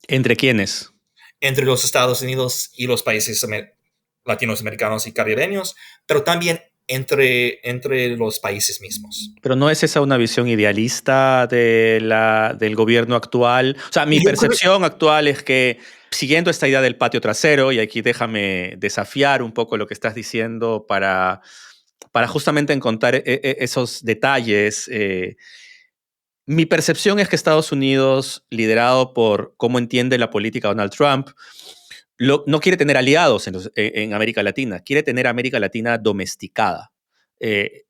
¿Entre quiénes? Entre los Estados Unidos y los países latinoamericanos y caribeños, pero también entre los países mismos. Pero ¿no es esa una visión idealista del gobierno actual? O sea, mi Yo creo, percepción actual es que, siguiendo esta idea del patio trasero, y aquí déjame desafiar un poco lo que estás diciendo para justamente encontrar esos detalles. Mi percepción es que Estados Unidos, liderado por cómo entiende la política Donald Trump, no quiere tener aliados en América Latina, quiere tener América Latina domesticada. Eh,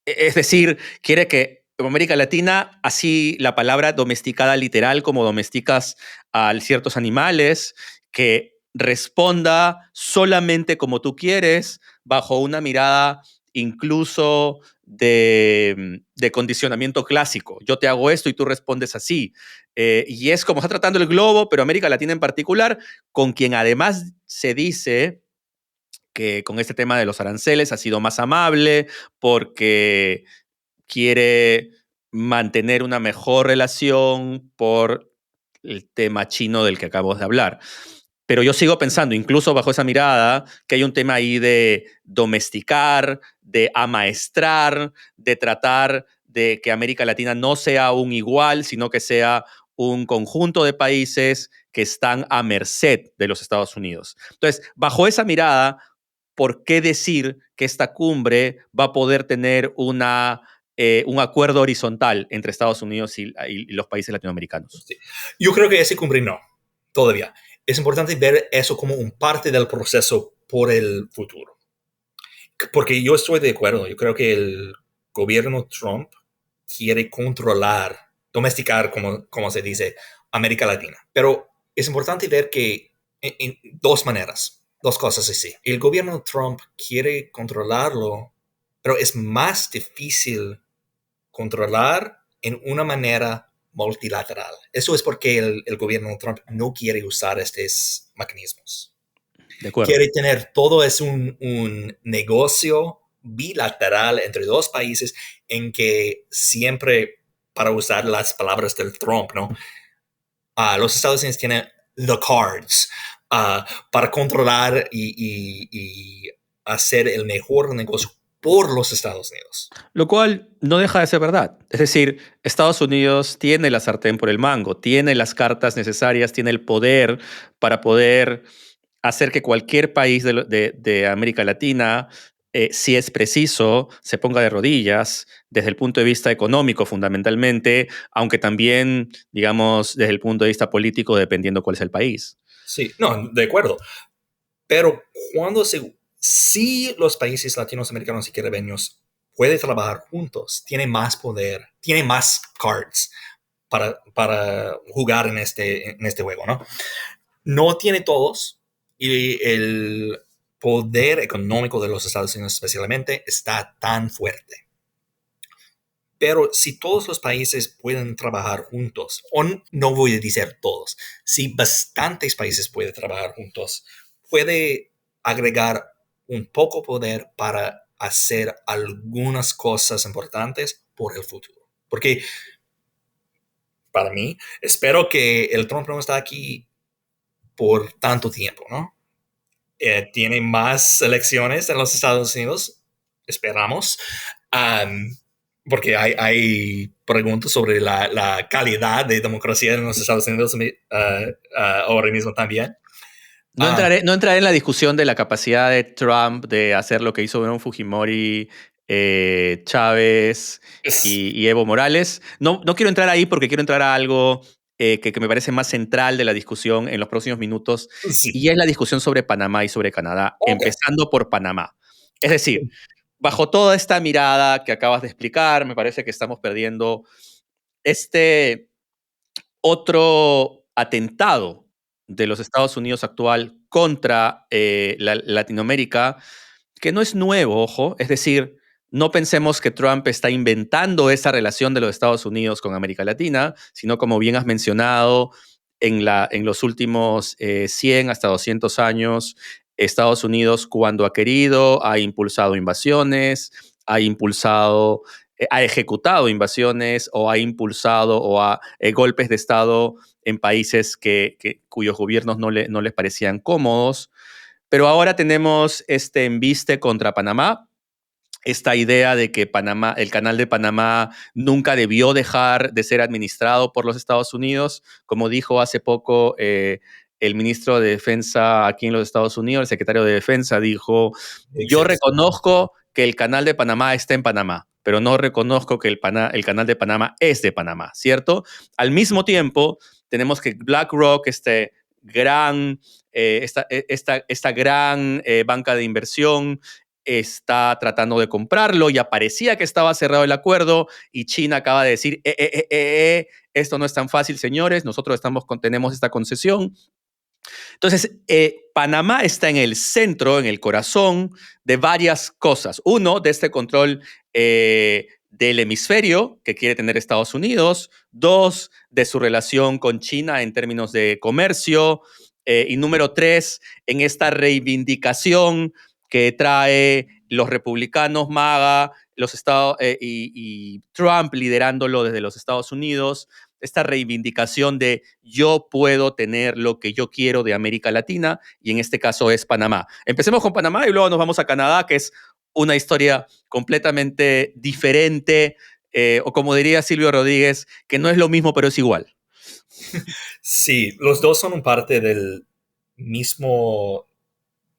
es decir, quiere que América Latina, así la palabra domesticada literal, como domesticas a ciertos animales, que responda solamente como tú quieres, bajo una mirada incluso de condicionamiento clásico. Yo te hago esto y tú respondes así. Y es como está tratando el globo, pero América Latina en particular, con quien además se dice que con este tema de los aranceles ha sido más amable porque quiere mantener una mejor relación por el tema chino del que acabamos de hablar. Pero yo sigo pensando, incluso bajo esa mirada, que hay un tema ahí de domesticar, de amaestrar, de tratar de que América Latina no sea un igual, sino que sea un conjunto de países que están a merced de los Estados Unidos. Entonces, bajo esa mirada, ¿por qué decir que esta cumbre va a poder tener un acuerdo horizontal entre Estados Unidos y los países latinoamericanos? sí. Yo creo que ese cumbre no, todavía. Es importante ver eso como un parte del proceso por el futuro. Porque yo estoy de acuerdo, yo creo que el gobierno Trump quiere controlar, domesticar, como se dice, América Latina. Pero es importante ver que en dos maneras, dos cosas así. El gobierno Trump quiere controlarlo, pero es más difícil controlar en una manera multilateral. Eso es porque el gobierno Trump no quiere usar estos mecanismos. De acuerdo. Quiere tener todo es un negocio bilateral entre dos países en que siempre, para usar las palabras del Trump, ¿no? Los Estados Unidos tienen the cards para controlar y hacer el mejor negocio por los Estados Unidos. Lo cual no deja de ser verdad. Es decir, Estados Unidos tiene la sartén por el mango, tiene las cartas necesarias, tiene el poder para poder hacer que cualquier país de América Latina, si es preciso, se ponga de rodillas desde el punto de vista económico fundamentalmente, aunque también, digamos, desde el punto de vista político, dependiendo cuál es el país. Sí, no, de acuerdo. Pero si los países latinoamericanos y caribeños pueden trabajar juntos, tienen más poder, tienen más cards para jugar en este juego, ¿no? No tiene todos y el poder económico de los Estados Unidos especialmente está tan fuerte. Pero si todos los países pueden trabajar juntos, o no voy a decir todos, si bastantes países pueden trabajar juntos, puede agregar un poco poder para hacer algunas cosas importantes por el futuro. Porque para mí, espero que el Trump no está aquí por tanto tiempo, ¿no? Tiene más elecciones en los Estados Unidos, esperamos. Um, Porque hay preguntas sobre la calidad de democracia en los Estados Unidos ahora mismo también. Um, No entraré en la discusión de la capacidad de Trump de hacer lo que hizo Verón Fujimori, Chávez es, y Evo Morales. No quiero entrar ahí porque quiero entrar a algo que me parece más central de la discusión en los próximos minutos, sí. y es la discusión sobre Panamá y sobre Canadá, Ok. empezando por Panamá. Es decir, bajo toda esta mirada que acabas de explicar, me parece que estamos perdiendo este otro atentado de los Estados Unidos actual contra Latinoamérica, que no es nuevo, ojo, es decir, no pensemos que Trump está inventando esa relación de los Estados Unidos con América Latina, sino como bien has mencionado, en los últimos 100 hasta 200 años, Estados Unidos, cuando ha querido, ha impulsado invasiones, ha ejecutado invasiones o ha impulsado golpes de Estado en países cuyos gobiernos no les parecían cómodos. Pero ahora tenemos este embiste contra Panamá, esta idea de que Panamá, el canal de Panamá nunca debió dejar de ser administrado por los Estados Unidos, como dijo hace poco el ministro de Defensa aquí en los Estados Unidos, el secretario de Defensa, dijo, yo Excelente. reconozco que el canal de Panamá está en Panamá, pero no reconozco que el canal de Panamá es de Panamá, ¿cierto? Al mismo tiempo, tenemos que BlackRock, esta gran banca de inversión, está tratando de comprarlo, ya parecía que estaba cerrado el acuerdo y China acaba de decir, esto no es tan fácil, señores, nosotros tenemos esta concesión. Entonces, Panamá está en el centro, en el corazón de varias cosas. Uno, de este control del hemisferio que quiere tener Estados Unidos. Dos, de su relación con China en términos de comercio. Y número tres, en esta reivindicación que trae los republicanos MAGA y Trump liderándolo desde los Estados Unidos, esta reivindicación de yo puedo tener lo que yo quiero de América Latina, y en este caso es Panamá. Empecemos con Panamá y luego nos vamos a Canadá, que es una historia completamente diferente, o como diría Silvio Rodríguez, que no es lo mismo, pero es igual. Sí, los dos son parte del mismo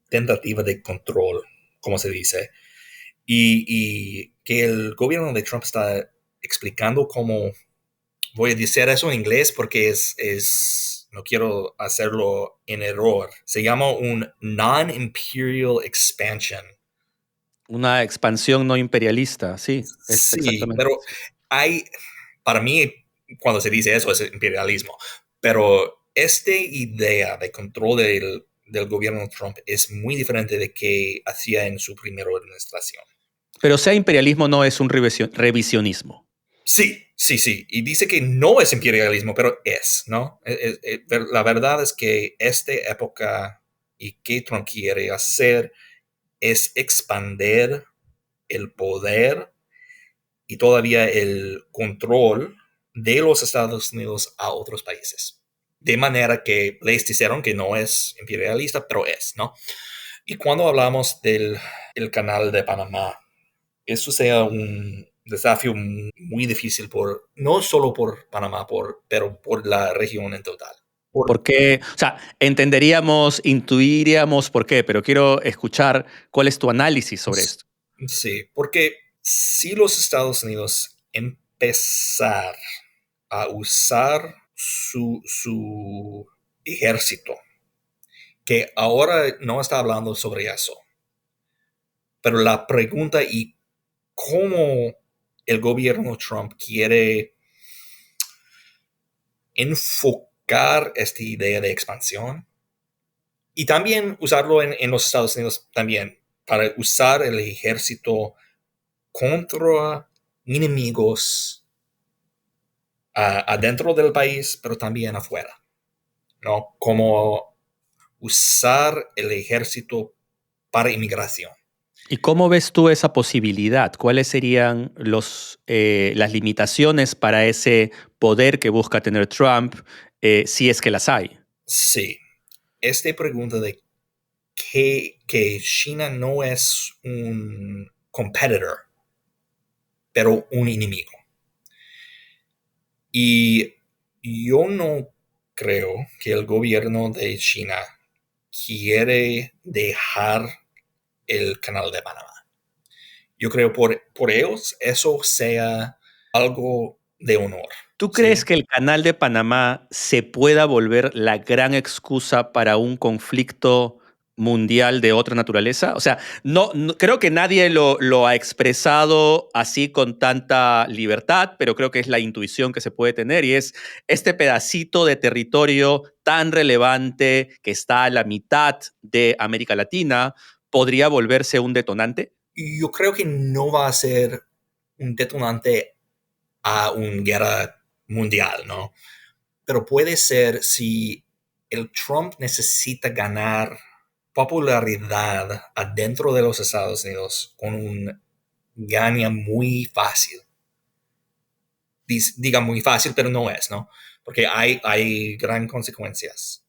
tentativa de control, como se dice, y que el gobierno de Trump está explicando cómo, voy a decir eso en inglés porque no quiero hacerlo en error, se llama un non-imperial expansion. Una expansión no imperialista, sí, es Sí, exactamente. pero hay, para mí, cuando se dice eso es imperialismo, pero esta idea de control del gobierno de Trump es muy diferente de que hacía en su primera administración. Pero sea imperialismo no es un revisionismo. Sí, sí, sí. Y dice que no es imperialismo, pero es, ¿no? La verdad es que esta época y que Trump quiere hacer es expandir el poder y todavía el control de los Estados Unidos a otros países. De manera que les dijeron que no es imperialista, pero es, ¿no? Y cuando hablamos del el canal de Panamá, eso sea un desafío muy difícil no solo por Panamá, pero por la región en total. ¿Por qué? O sea, entenderíamos, intuiríamos por qué, pero quiero escuchar cuál es tu análisis sobre esto. Sí, porque si los Estados Unidos empezar a usar su ejército, que ahora no está hablando sobre eso, pero la pregunta y cómo el gobierno Trump quiere enfocar esta idea de expansión y también usarlo en los Estados Unidos también para usar el ejército contra enemigos adentro del país, pero también afuera, ¿no? Como usar el ejército para inmigración. ¿Y cómo ves tú esa posibilidad? ¿Cuáles serían las limitaciones para ese poder que busca tener Trump, si es que las hay? Sí, esta pregunta de que China no es un competitor, pero un enemigo. Y yo no creo que el gobierno de China quiere dejar el canal de Panamá. Yo creo por ellos eso sea algo de honor. ¿Tú crees ¿Sí? que el canal de Panamá se pueda volver la gran excusa para un conflicto mundial de otra naturaleza? O sea, creo que nadie lo ha expresado así con tanta libertad, pero creo que es la intuición que se puede tener y es este pedacito de territorio tan relevante que está a la mitad de América Latina, ¿podría volverse un detonante? Yo creo que no va a ser un detonante a una guerra mundial, ¿no? Pero puede ser si el Trump necesita ganar popularidad adentro de los Estados Unidos con un gana muy fácil. Diga muy fácil, pero no es, ¿no? Porque hay gran consecuencias.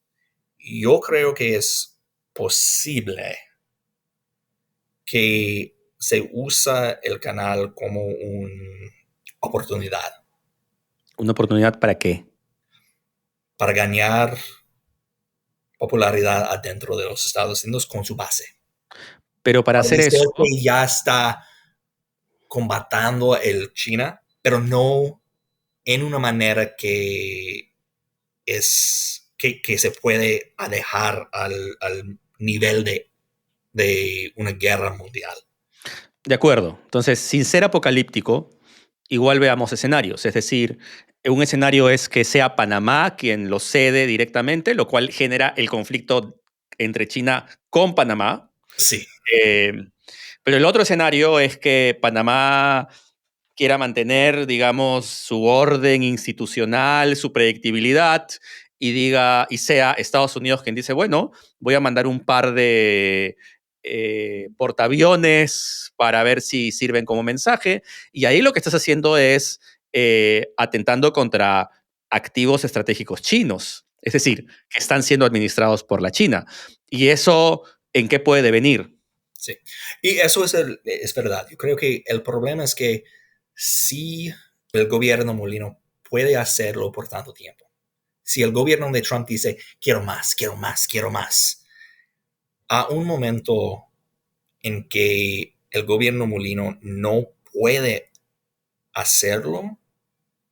Yo creo que es posible que se usa el canal como una oportunidad ¿Una oportunidad para qué? para ganar popularidad adentro de los Estados Unidos con su base. Pero para Para hacer decir eso, que ya está combatiendo el China, pero no en una manera que se puede alejar al nivel de una guerra mundial. de acuerdo. Entonces, sin ser apocalíptico, igual veamos escenarios. Es decir, un escenario es que sea Panamá quien lo cede directamente, lo cual genera el conflicto entre China con Panamá. Sí, Eh, pero el otro escenario es que Panamá quiera mantener, digamos, su orden institucional, su predictibilidad, y diga, y sea Estados Unidos quien dice, bueno, voy a mandar un par de portaaviones para ver si sirven como mensaje. Y ahí lo que estás haciendo es atentando contra activos estratégicos chinos, es decir, que están siendo administrados por la China. ¿Y eso en qué puede devenir? sí. Y eso es verdad. Yo creo que el problema es que si el gobierno Molino puede hacerlo por tanto tiempo, si el gobierno de Trump dice, quiero más, quiero más, quiero más, a un momento en que el gobierno Molino no puede hacerlo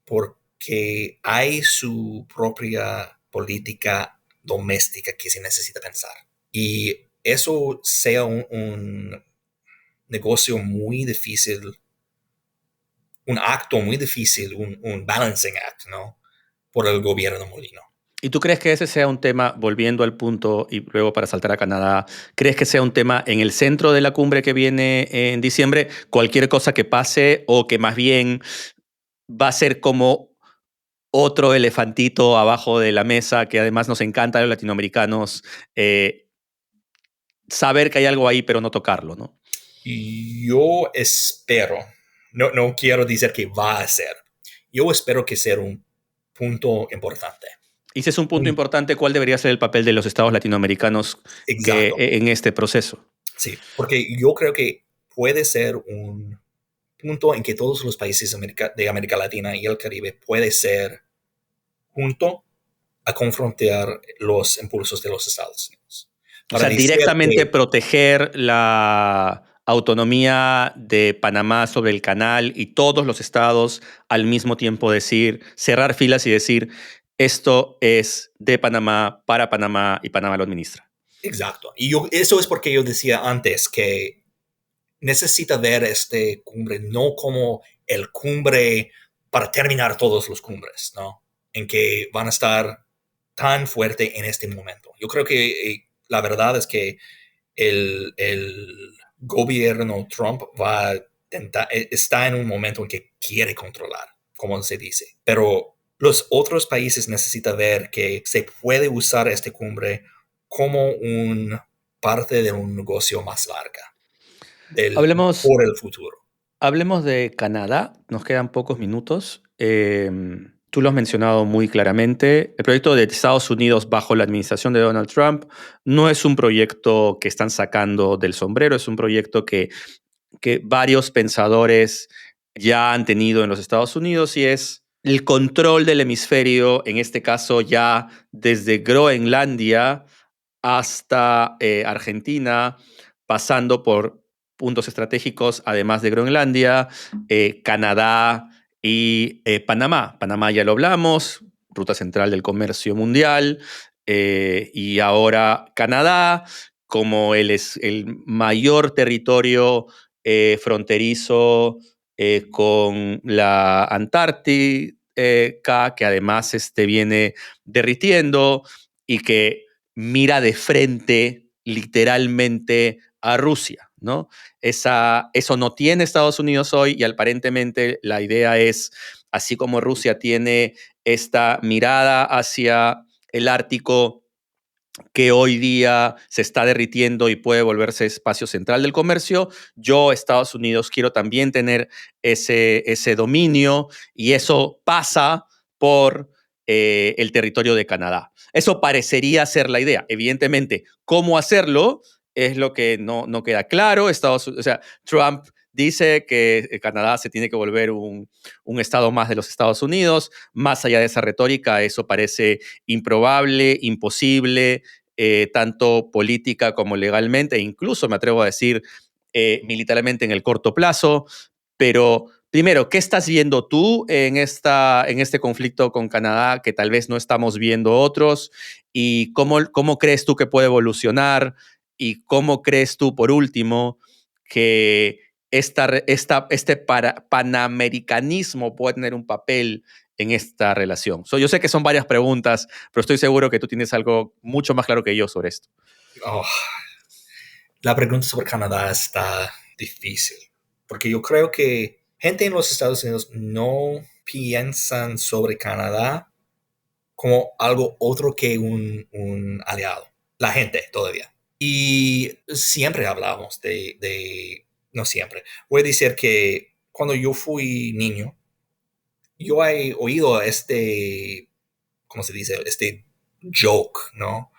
porque hay su propia política doméstica que se necesita pensar. Y eso sea un negocio muy difícil, un acto muy difícil, un balancing act, ¿no? Por el gobierno Molino. ¿Y tú crees que ese sea un tema, volviendo al punto y luego para saltar a Canadá, crees que sea un tema en el centro de la cumbre que viene en diciembre? Cualquier cosa que pase o que más bien va a ser como otro elefantito abajo de la mesa que además nos encanta a los latinoamericanos saber que hay algo ahí pero no tocarlo, ¿no? Y yo espero, no quiero decir que va a ser, yo espero que sea un punto importante. Y si es un punto importante, ¿cuál debería ser el papel de los estados latinoamericanos Exacto, en este proceso? sí, porque yo creo que puede ser un punto en que todos los países de América Latina y el Caribe puede ser junto a confrontar los impulsos de los Estados Unidos. O Para sea, decir directamente que, proteger la autonomía de Panamá sobre el canal y todos los estados al mismo tiempo decir, cerrar filas y decir, esto es de Panamá, para Panamá y Panamá lo administra. exacto. Y eso es porque yo decía antes que necesita ver este cumbre no como el cumbre para terminar todos los cumbres, ¿no? En que van a estar tan fuerte en este momento. Yo creo que la verdad es que el gobierno Trump va a tentar, está en un momento en que quiere controlar, como se dice. Pero los otros países necesitan ver que se puede usar este cumbre como un parte de un negocio más larga Hablemos, por el futuro. hablemos de Canadá, nos quedan pocos minutos. Tú lo has mencionado muy claramente. El proyecto de Estados Unidos bajo la administración de Donald Trump no es un proyecto que están sacando del sombrero, es un proyecto que varios pensadores ya han tenido en los Estados Unidos y es el control del hemisferio, en este caso ya desde Groenlandia hasta Argentina, pasando por puntos estratégicos, además de Groenlandia, Canadá y Panamá. Panamá ya lo hablamos, ruta central del comercio mundial, y ahora Canadá, como es el mayor territorio fronterizo con la Antártica, que además viene derritiendo y que mira de frente literalmente a Rusia, ¿no? Eso no tiene Estados Unidos hoy y aparentemente la idea es, así como Rusia tiene esta mirada hacia el Ártico que hoy día se está derritiendo y puede volverse espacio central del comercio, yo, Estados Unidos, quiero también tener ese dominio y eso pasa por el territorio de Canadá. Eso parecería ser la idea. Evidentemente, ¿cómo hacerlo? es lo que no queda claro. O sea, Trump dice que Canadá se tiene que volver un estado más de los Estados Unidos. Más allá de esa retórica, eso parece improbable, imposible, tanto política como legalmente, e incluso me atrevo a decir militarmente en el corto plazo. Pero primero, ¿qué estás viendo tú en este conflicto con Canadá que tal vez no estamos viendo otros? ¿Y cómo crees tú que puede evolucionar? ¿Y cómo crees tú, por último, que panamericanismo puede tener un papel en esta relación? Yo sé que son varias preguntas, pero estoy seguro que tú tienes algo mucho más claro que yo sobre esto. Oh, la pregunta sobre Canadá está difícil, porque yo creo que gente en los Estados Unidos no piensan sobre Canadá como algo otro que un aliado. La gente todavía. Y siempre hablamos no siempre, voy a decir que cuando yo fui niño, yo he oído ¿cómo se dice? Este joke, ¿no?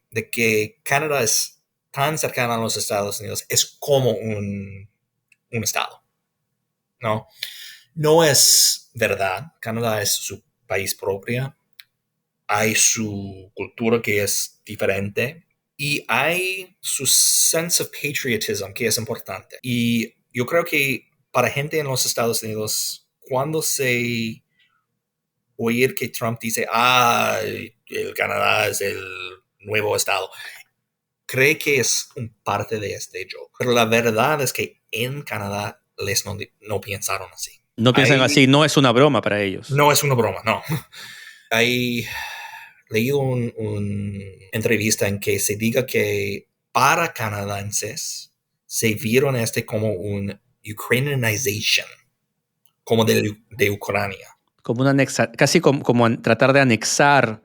De que Canadá es tan cercano a los Estados Unidos, es como un estado, ¿no? No es verdad. Canadá es su país propio. Hay su cultura que es diferente y hay su sense of patriotism que es importante. Y yo creo que para gente en los Estados Unidos, cuando se oír que Trump dice, el Canadá es el nuevo estado, cree que es un parte de este joke. Pero la verdad es que en Canadá les no pensaron así. No piensan así, no es una broma para ellos. No es una broma, no. Hay leído una entrevista en que se diga que para canadienses se vieron como un Ukrainianization, como de Ucrania. Como casi como tratar de anexar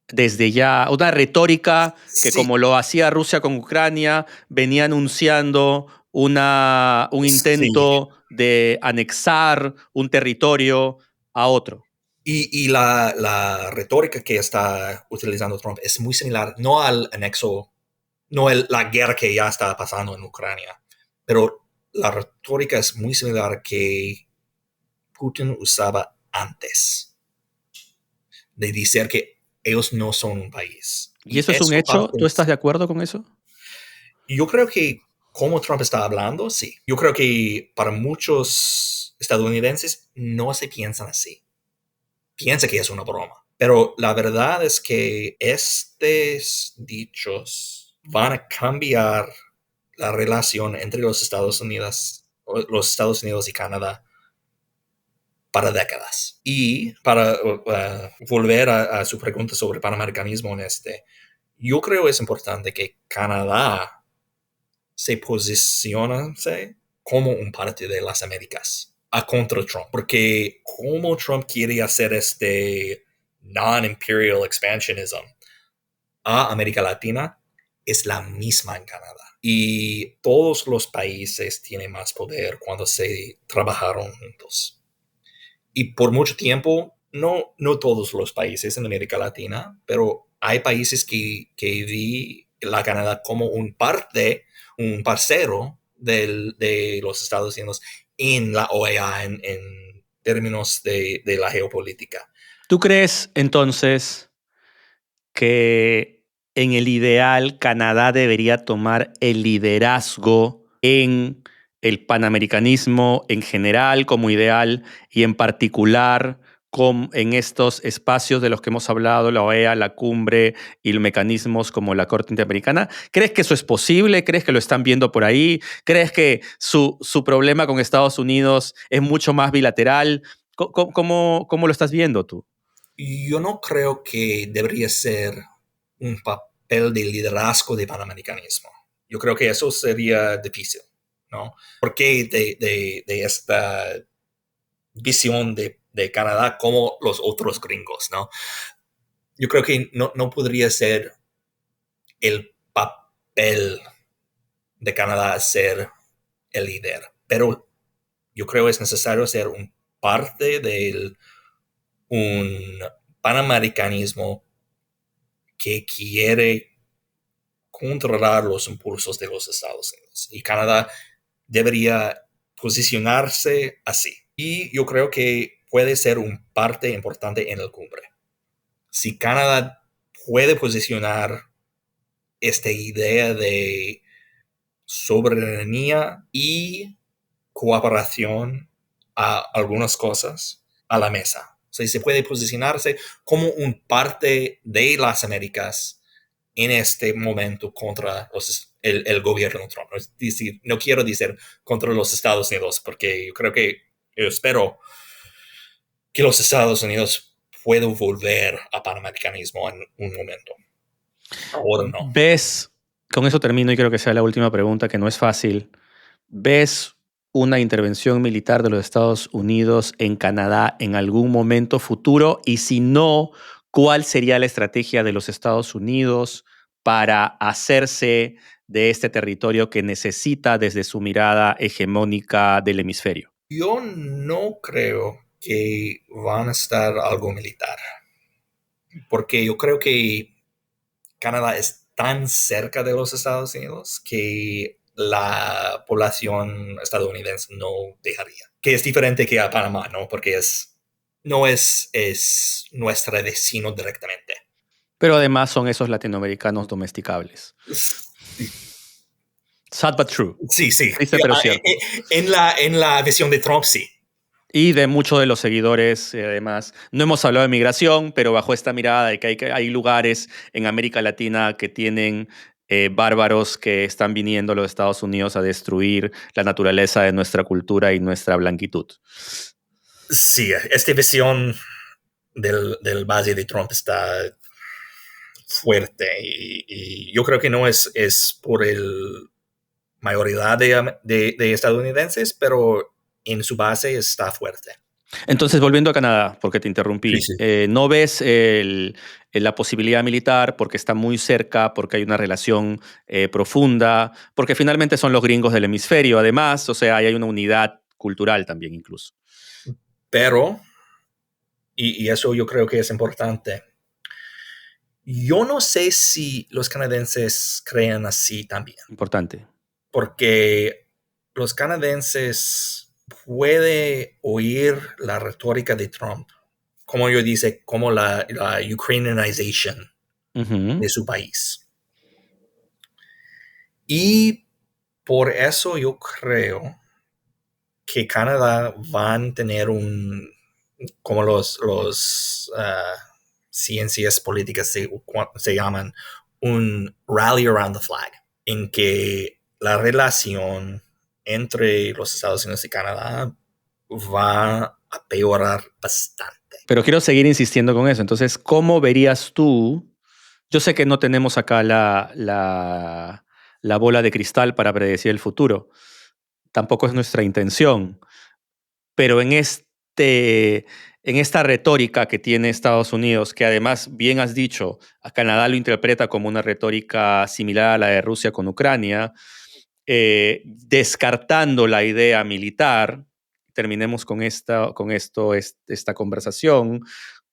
desde ya una retórica que, Sí, como lo hacía Rusia con Ucrania, venía anunciando un sí. intento de anexar un territorio a otro. Y la retórica que está utilizando Trump es muy similar, no al anexo, no la guerra que ya está pasando en Ucrania, pero la retórica es muy similar que Putin usaba antes, de decir que ellos no son un país. ¿Y Y eso es un eso hecho? ¿Tú estás de acuerdo con eso? yo creo que como Trump está hablando, sí. Yo creo que para muchos estadounidenses no se piensan así. Piensa que es una broma. Pero la verdad es que estos dichos van a cambiar la relación entre los Estados Unidos y Canadá para décadas. Y para volver a su pregunta sobre panamericanismo yo creo es importante que Canadá se posicione como un parte de las Américas a contra Trump, porque como Trump quiere hacer non-imperial expansionism a América Latina, es la misma en Canadá. Y todos los países tienen más poder cuando se trabajaron juntos. Y por mucho tiempo, no todos los países en América Latina, pero hay países que vi la Canadá como un parcero de los Estados Unidos en la OEA en términos de la geopolítica. ¿Tú crees entonces que en el ideal Canadá debería tomar el liderazgo en el panamericanismo en general como ideal y en particular en estos espacios de los que hemos hablado, la OEA, la cumbre y los mecanismos como la Corte Interamericana? ¿Crees que eso es posible? ¿Crees que lo están viendo por ahí? ¿Crees que su problema con Estados Unidos es mucho más bilateral? ¿Cómo lo estás viendo tú? Yo no creo que debería ser un papel de liderazgo de panamericanismo. Yo creo que eso sería difícil, ¿no? Porque de esta visión de Canadá como los otros gringos, ¿no? Yo creo que no podría ser el papel de Canadá ser el líder, pero yo creo que es necesario ser un parte de un panamericanismo que quiere controlar los impulsos de los Estados Unidos. Y Canadá debería posicionarse así. Y yo creo que puede ser un parte importante en la cumbre. Si Canadá puede posicionar esta idea de soberanía y cooperación a algunas cosas a la mesa. O sea, se puede posicionarse como un parte de las Américas en este momento contra el gobierno de Trump. Es decir, no quiero decir contra los Estados Unidos, porque yo espero que los Estados Unidos puedan volver a panamericanismo en un momento. Ahora no. ¿Ves, con eso termino y creo que sea la última pregunta, que no es fácil, ¿ves una intervención militar de los Estados Unidos en Canadá en algún momento futuro? Y si no, ¿cuál sería la estrategia de los Estados Unidos para hacerse de este territorio que necesita desde su mirada hegemónica del hemisferio? Yo no creo que van a estar algo militar, porque yo creo que Canadá es tan cerca de los Estados Unidos que la población estadounidense no dejaría. Que es diferente que a Panamá, ¿no? Porque no es nuestro vecino directamente. Pero además son esos latinoamericanos domesticables. Sad but true. Sí, sí. Triste pero cierto. En la visión de Trump, sí. Y de muchos de los seguidores, además. No hemos hablado de migración, pero bajo esta mirada de que hay lugares en América Latina que tienen bárbaros que están viniendo a los Estados Unidos a destruir la naturaleza de nuestra cultura y nuestra blanquitud. Sí, esta visión del base de Trump está fuerte y yo creo que no es por el mayoría de estadounidenses, pero en su base está fuerte. Entonces, volviendo a Canadá, porque te Sí, interrumpí, sí. ¿no ves la posibilidad militar porque está muy cerca, porque hay una relación profunda, porque finalmente son los gringos del hemisferio, además, o sea, hay una unidad cultural también incluso? Pero, y eso yo creo que es importante, yo no sé si los canadienses creen así también, Importante. porque los canadienses pueden oír la retórica de Trump, como yo dice, como la Ukrainianization Uh-huh. de su país. Y por eso yo creo que Canadá van a tener como los ciencias políticas se llaman, un rally around the flag, en que la relación entre los Estados Unidos y Canadá va a peorar bastante. Pero quiero seguir insistiendo con eso. Entonces, ¿cómo verías tú? Yo sé que no tenemos acá la bola de cristal para predecir el futuro. Tampoco es nuestra intención. Pero en esta retórica que tiene Estados Unidos, que además, bien has dicho, a Canadá lo interpreta como una retórica similar a la de Rusia con Ucrania, descartando la idea militar, terminemos con esta conversación.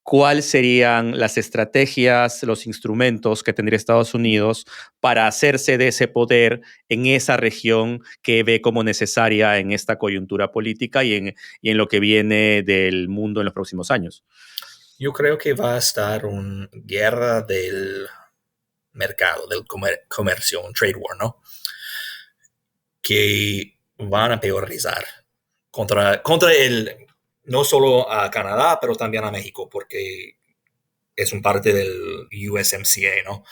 ¿Cuáles serían las estrategias, los instrumentos que tendría Estados Unidos para hacerse de ese poder en esa región que ve como necesaria en esta coyuntura política y en lo que viene del mundo en los próximos años? Yo creo que va a estar una guerra del mercado, del comercio, un trade war, ¿no? Que van a priorizar contra no solo a Canadá, pero también a México, porque es un parte del USMCA, ¿no?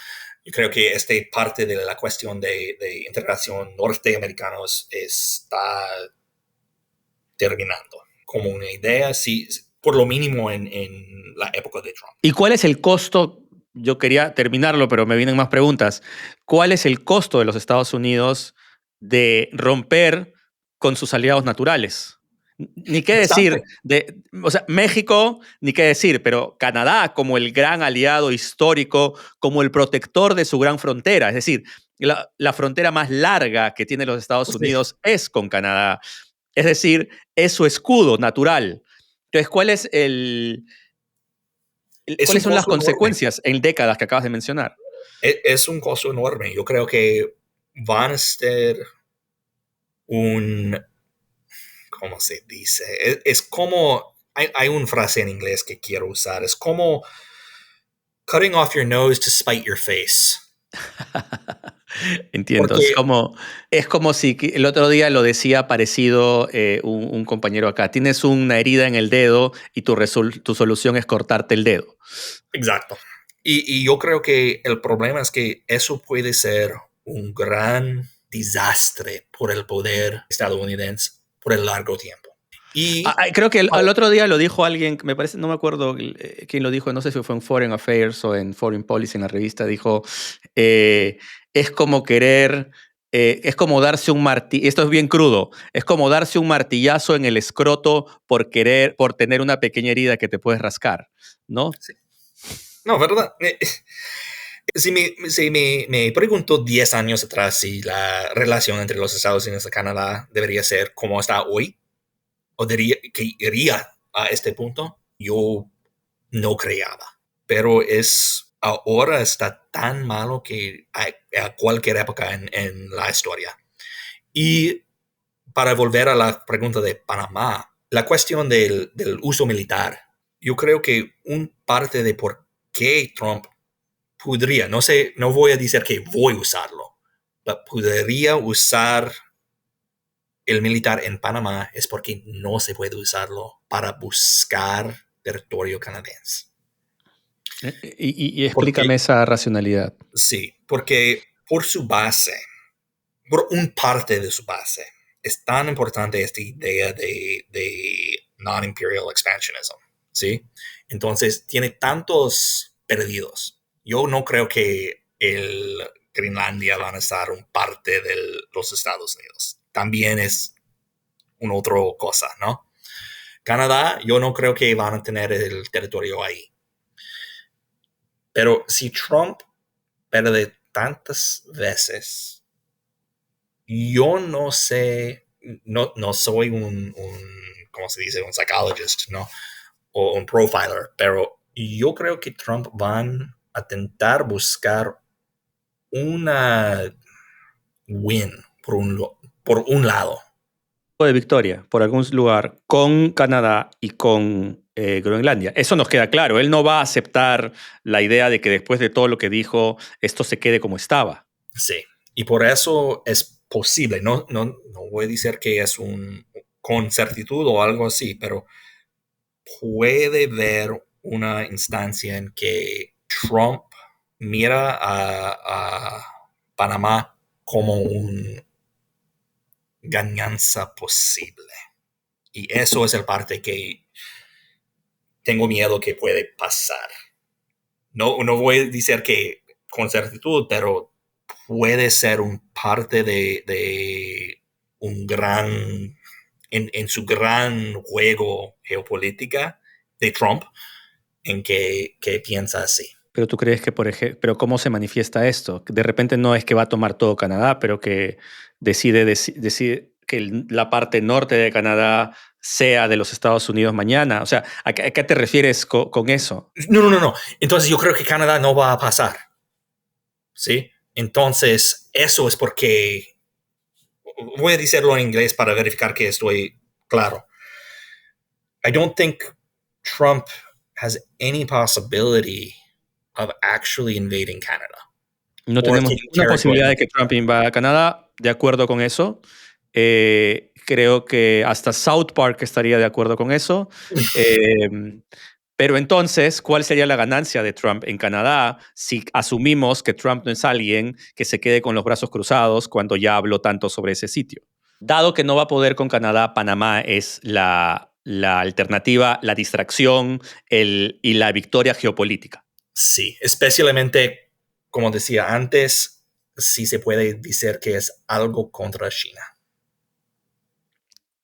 Yo creo que esta parte de la cuestión de integración norteamericanos está terminando como una idea, sí, por lo mínimo en la época de Trump. ¿Y cuál es el costo? Yo quería terminarlo, pero me vienen más preguntas. ¿Cuál es el costo de los Estados Unidos de romper con sus aliados naturales? Ni qué decir Bastante. o sea, México, ni qué decir, pero Canadá como el gran aliado histórico, como el protector de su gran frontera. Es decir, la frontera más larga que tiene los Estados Sí. Unidos es con Canadá. Es decir, es su escudo natural. Entonces, Es ¿cuáles un son las costo enorme. consecuencias en décadas que acabas de mencionar? es un costo enorme. Yo creo que van a ser un, ¿cómo se dice? Es como, hay una frase en inglés que quiero usar, es como cutting off your nose to spite your face. Entiendo. Porque, Es como si el otro día lo decía parecido un compañero acá. Tienes una herida en el dedo y tu solución es cortarte el dedo. exacto. Y yo creo que el problema es que eso puede ser un gran desastre por el poder estadounidense por el largo tiempo. Y Creo que el otro día lo dijo alguien, me parece, no me acuerdo quién lo dijo, no sé si fue en Foreign Affairs o en Foreign Policy en la revista, dijo, eh, es como querer, es como darse un martillazo, esto es bien crudo, es como darse un martillazo en el escroto por tener una pequeña herida que te puedes rascar, ¿no? sí. No, ¿verdad? Si me preguntó 10 años atrás si la relación entre los Estados Unidos y Canadá debería ser como está hoy, o diría que iría a este punto, yo no creaba. Pero ahora está tan malo que a cualquier época en la historia. Y para volver a la pregunta de Panamá, la cuestión del uso militar, yo creo que un parte de por qué Trump podría, no sé, no voy a decir que voy a usarlo, pero podría usar el militar en Panamá es porque no se puede usarlo para buscar territorio canadiense. Y Porque, explícame esa racionalidad. sí, porque por su base, por un parte de su base, es tan importante esta idea de non-imperial expansionism, ¿sí? Entonces, tiene tantos perdidos. Yo no creo que el Groenlandia van a estar un parte de los Estados Unidos. También es una otra cosa, ¿no? Canadá, yo no creo que van a tener el territorio ahí. Pero si Trump pierde tantas veces, yo no sé, no soy ¿cómo se dice? Un psychologist, ¿no? O un profiler, pero yo creo que Trump van a intentar buscar una win por un lado. De victoria por algún lugar con Canadá y con Groenlandia. Eso nos queda claro. Él no va a aceptar la idea de que después de todo lo que dijo, esto se quede como estaba. Sí, y por eso es posible. No voy a decir que es con certitud o algo así, pero puede haber una instancia en que Trump mira a Panamá como una ganancia posible. Y eso es el parte que tengo miedo que puede pasar. No voy a decir que con certitud, pero puede ser un parte de un gran, en su gran juego geopolítica de Trump, en que piensa así. Pero tú crees que, por ejemplo, pero ¿cómo se manifiesta esto? De repente no es que va a tomar todo Canadá, pero que decide que la parte norte de Canadá sea de los Estados Unidos mañana. O sea, ¿a qué te refieres con eso? No. Entonces yo creo que Canadá no va a pasar, ¿sí? Entonces eso es porque, voy a decirlo en inglés para verificar que estoy claro. I don't think Trump has any possibility of actually invading Canada No or tenemos taking ninguna territory. posibilidad de que Trump invada Canadá, de acuerdo con eso. Creo que hasta South Park estaría de acuerdo con eso. Eh, pero entonces, ¿cuál sería la ganancia de Trump en Canadá si asumimos que Trump no es alguien que se quede con los brazos cruzados cuando ya habló tanto sobre ese sitio? Dado que no va a poder con Canadá, Panamá es la alternativa, la distracción y la victoria geopolítica. Sí, especialmente, como decía antes, sí se puede decir que es algo contra China.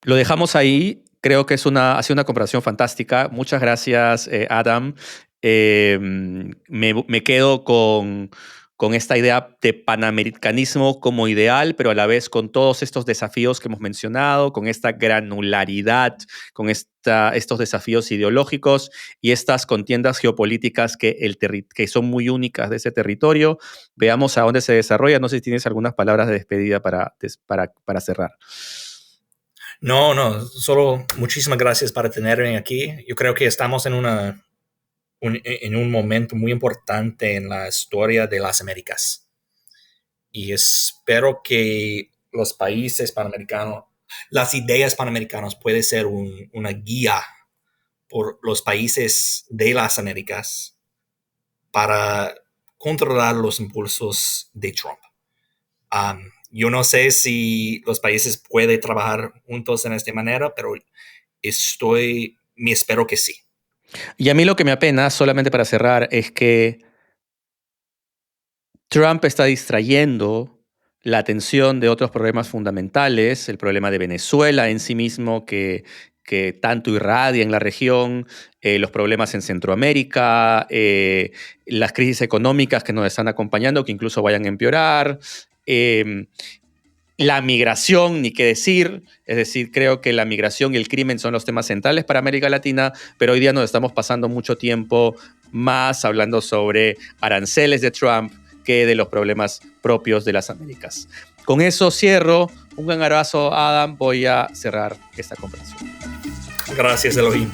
Lo dejamos ahí. Creo que ha sido una comparación fantástica. Muchas gracias, Adam. Me quedo con esta idea de panamericanismo como ideal, pero a la vez con todos estos desafíos que hemos mencionado, con esta granularidad, con estos desafíos ideológicos y estas contiendas geopolíticas que son muy únicas de ese territorio. Veamos a dónde se desarrolla. No sé si tienes algunas palabras de despedida para cerrar. No, solo muchísimas gracias por tenerme aquí. Yo creo que estamos en un momento muy importante en la historia de las Américas. Y espero que los países panamericanos, las ideas panamericanas pueden ser una guía por los países de las Américas para controlar los impulsos de Trump. Yo no sé si los países pueden trabajar juntos en esta manera, pero espero que sí. Y a mí lo que me apena, solamente para cerrar, es que Trump está distrayendo la atención de otros problemas fundamentales, el problema de Venezuela en sí mismo, que tanto irradia en la región, los problemas en Centroamérica, las crisis económicas que nos están acompañando, que incluso vayan a empeorar, la migración, ni qué decir. Es decir, creo que la migración y el crimen son los temas centrales para América Latina, pero hoy día nos estamos pasando mucho tiempo más hablando sobre aranceles de Trump que de los problemas propios de las Américas. Con eso cierro. Un gran abrazo, Adam. Voy a cerrar esta conversación. Gracias, Elohim.